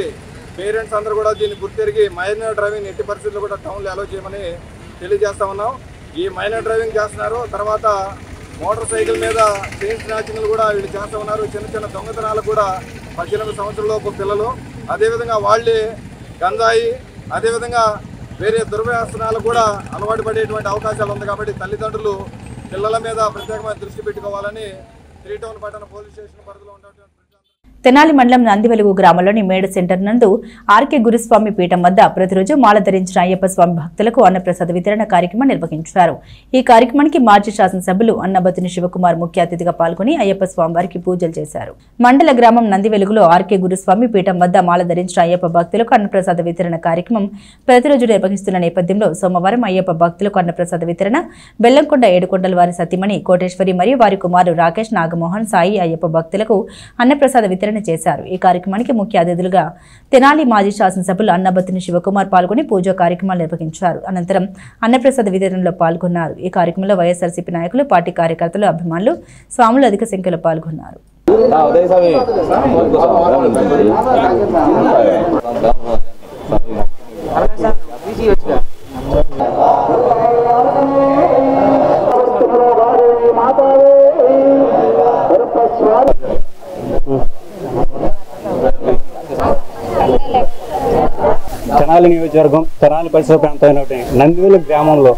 పేరెంట్స్ అందరూ కూడా దీన్ని గుర్తిరిగి మైనర్ డ్రైవింగ్ ఎట్టి పరిస్థితుల్లో కూడా టౌన్లో అలౌ చేయమని తెలియజేస్తా ఉన్నాం. ఈ మైనర్ డ్రైవింగ్ చేస్తున్నారు. తర్వాత మోటార్ సైకిల్ మీద చైన్ స్నాచింగ్లు కూడా వీళ్ళు చేస్తూ ఉన్నారు. చిన్న చిన్న దొంగతనాలు కూడా 18 సంవత్సరాలలోపు పిల్లలు, అదేవిధంగా వాళ్ళే గంజాయి, అదేవిధంగా వేరే దుర్వ్యసనాలు కూడా అలవాటు పడేటువంటి అవకాశాలు ఉంది. కాబట్టి తల్లిదండ్రులు పిల్లల మీద ప్రత్యేకమైన దృష్టి పెట్టుకోవాలని 3 టౌన్ పట్టణ పోలీస్ స్టేషన్ పరిధిలో ఉన్నటువంటి తెనాలి మండలం నందివెలుగు గ్రామంలోని మేడ సెంటర్ నందు ఆర్కే గురుస్వామి పీఠం వద్ద ప్రతిరోజు మాల ధరించిన అయ్యప్ప స్వామి భక్తులకు అన్నప్రసాద వితరణ కార్యక్రమం నిర్వహించారు. ఈ కార్యక్రమానికి మాజీ శాసనసభ్యులు అన్నబతిని శివకుమార్ ముఖ్య అతిథిగా పాల్గొని అయ్యప్ప స్వామి వారికి పూజలు చేశారు. మండల గ్రామం నందివెలుగులో ఆర్కే గురుస్వామి పీఠం వద్ద మాల ధరించిన అయ్యప్ప భక్తులకు అన్నప్రసాద వితరణ కార్యక్రమం ప్రతిరోజు నిర్వహిస్తున్న నేపథ్యంలో సోమవారం అయ్యప్ప భక్తులకు అన్నప్రసాద వితరణ బెల్లంకొండ ఏడుకొండల వారి సతీమణి కోటేశ్వరి మరియు వారి కుమారుడు రాకేష్ నాగమోహన్ సాయి అయ్యప్ప భక్తులకు అన్నప్రసాద వితరణ చేశారు. ఈ కార్యక్రమానికి ముఖ్య అతిథులుగా తెనాలి మాజీ శాసనసభ్యులు అన్నబతిని శివకుమార్ పాల్గొని పూజా కార్యక్రమాలు నిర్వహించారు. అనంతరం అన్నప్రసాద వితరణలో పాల్గొన్నారు. ఈ కార్యక్రమంలో వైఎస్ఆర్సీపీ నాయకులు, పార్టీ కార్యకర్తలు, అభిమానులు, స్వాములు అధిక సంఖ్యలో పాల్గొన్నారు. తెనాలి నియోజకవర్గం తెనాలి పరిసర ప్రాంతమైనటువంటి నందివెలుగు గ్రామంలో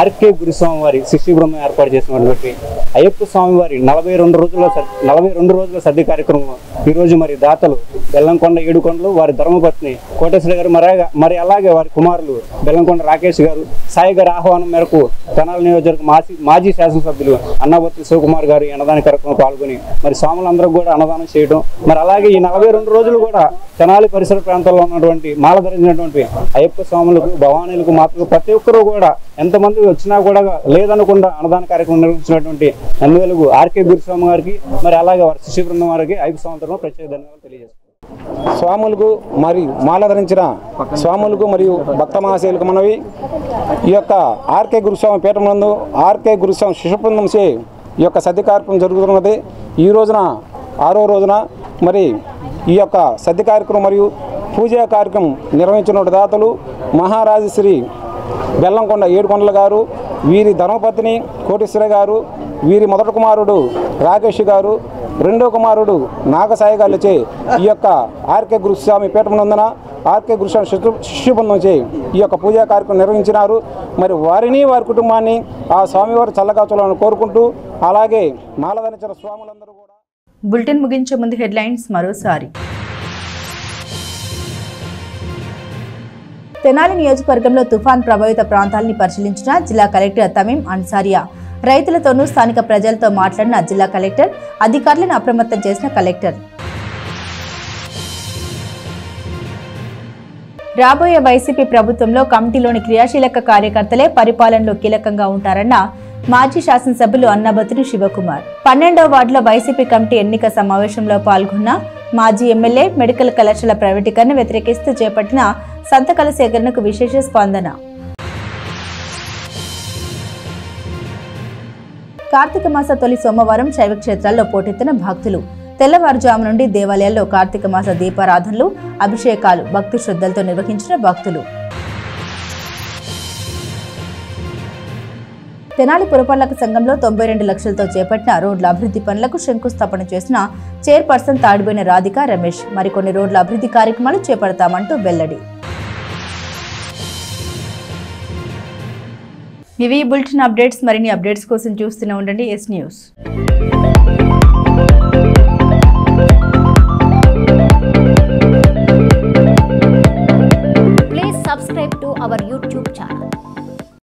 ఆర్కే గురుస్వామి వారి శిష్య బృందం ఏర్పాటు చేసినటువంటి అయ్యప్ప స్వామి వారి 42 రోజుల సద్ది కార్యక్రమం ఈరోజు మరి దాతలు బెల్లంకొండ ఏడుకొండలు, వారి ధర్మపత్ని కోటేశ్వరి గారు, మరి అలాగే వారి కుమారులు బెల్లంకొండ రాకేష్ గారు, సాయి గారి ఆహ్వానం మేరకు తెనాలి నియోజకవర్గం మాజీ శాసనసభ్యులు అన్నబత్తి శివకుమార్ గారు ఈ అన్నదాన కార్యక్రమంలో పాల్గొని మరి స్వాములందరూ కూడా అన్నదానం చేయడం, మరి అలాగే ఈ 42 రోజులు కూడా తెనాలి పరిసర ప్రాంతాల్లో ఉన్నటువంటి మాల ధరించినటువంటి అయ్యప్ప స్వాములకు, భవానీలకు, మాతలకు ప్రతి ఒక్కరూ కూడా ఎంతమంది వచ్చినా కూడా లేదనకుండా అన్నదాన కార్యక్రమం నిర్వహించినటువంటి నందివెలుగు ఆర్కే గురుస్వామి గారికి, మరి అలాగే వారి శిష్య బృందం వారికి ఐదు సంవత్సరంలో ప్రత్యేక ధన్యవాదాలు తెలియజేస్తారు. స్వాములకు మరియు మాల ధరించిన స్వాములకు మరియు భక్త మహాశయులకు మనవి, ఈ యొక్క ఆర్కే గురుస్వామి పీఠం నందు ఆర్కే గురుస్వామి శిష్య బృందం చే ఈ యొక్క సద్ది కార్యక్రమం జరుగుతున్నది. ఈ రోజున 6వ రోజున మరి ఈ యొక్క సద్ది కార్యక్రమం మరియు పూజా కార్యక్రమం నిర్వహించిన దాతలు మహారాజశ్రీ బెల్లంకొండ ఏడుకొండల గారు, వీరి ధర్మపత్ని కోటేశ్వర గారు, వీరి మొదటి కుమారుడు రాకేష్ గారు, రెండో కుమారుడు నాగసాయి గారిచే ఈ యొక్క ఆర్కే గురుస్వామి పీఠం నందున ఆర్కే గురుస్వామి శిష్య బృందం చే ఈ యొక్క పూజా కార్యక్రమం నిర్వహించినారు. మరి వారిని, వారి కుటుంబాన్ని ఆ స్వామివారు చల్లగా చూడాలని కోరుకుంటూ, అలాగే మాల ధరించిన స్వాములందరూ కూడా. బులెటిన్ ముగించే ముందు హెడ్లైన్స్ మరోసారి. తెనాలి నియోజకవర్గంలో తుఫాన్ ప్రభావిత ప్రాంతాలని పరిశీలించిన జిల్లా కలెక్టర్ తమీం అన్సారియా. రైతులతోనూ స్థానిక ప్రజలతో మాట్లాడిన జిల్లా కలెక్టర్, అధికారులను అప్రమత్తం చేసిన కలెక్టర్. రాబోయే వైసీపీ ప్రభుత్వంలో కమిటీలోని క్రియాశీలక కార్యకర్తలే పరిపాలనలో కీలకంగా ఉంటారన్న మాజీ శాసనసభ్యులు అన్నబతిని శివకుమార్. 12వ వార్డులో వైసీపీ కమిటీ ఎన్నిక సమావేశంలో పాల్గొన్న మాజీ ఎమ్మెల్యే మెడికల్ కళాశాల ప్రైవేటీకరణ వ్యతిరేకిస్తూ చేపట్టిన సంతకాల సేకరణకు విశేష స్పందన. కార్తీక మాస తొలి సోమవారం శైవ క్షేత్రాల్లో పోటెత్తిన భక్తులు. తెల్లవారుజాము నుండి దేవాలయాల్లో కార్తీక మాస దీపారాధనలు, అభిషేకాలు భక్తి శ్రద్ధలతో నిర్వహించిన భక్తులు. తెనాలి పురపాలక సంఘంలో 92 లక్షలతో చేపట్టిన రోడ్ల అభివృద్ధి పనులకు శంకుస్థాపన చేసిన చైర్పర్సన్ తాడిబోయిన రాధిక రమేష్. మరికొన్ని రోడ్ల అభివృద్ధి కార్యక్రమాలు చేపడతామంటూ వెల్లడి. ఇవి బులెటిన్ అప్డేట్స్. మరిన్ని అప్డేట్స్ కోసం చూస్తూనే ఉండండి yes news. our YouTube channel.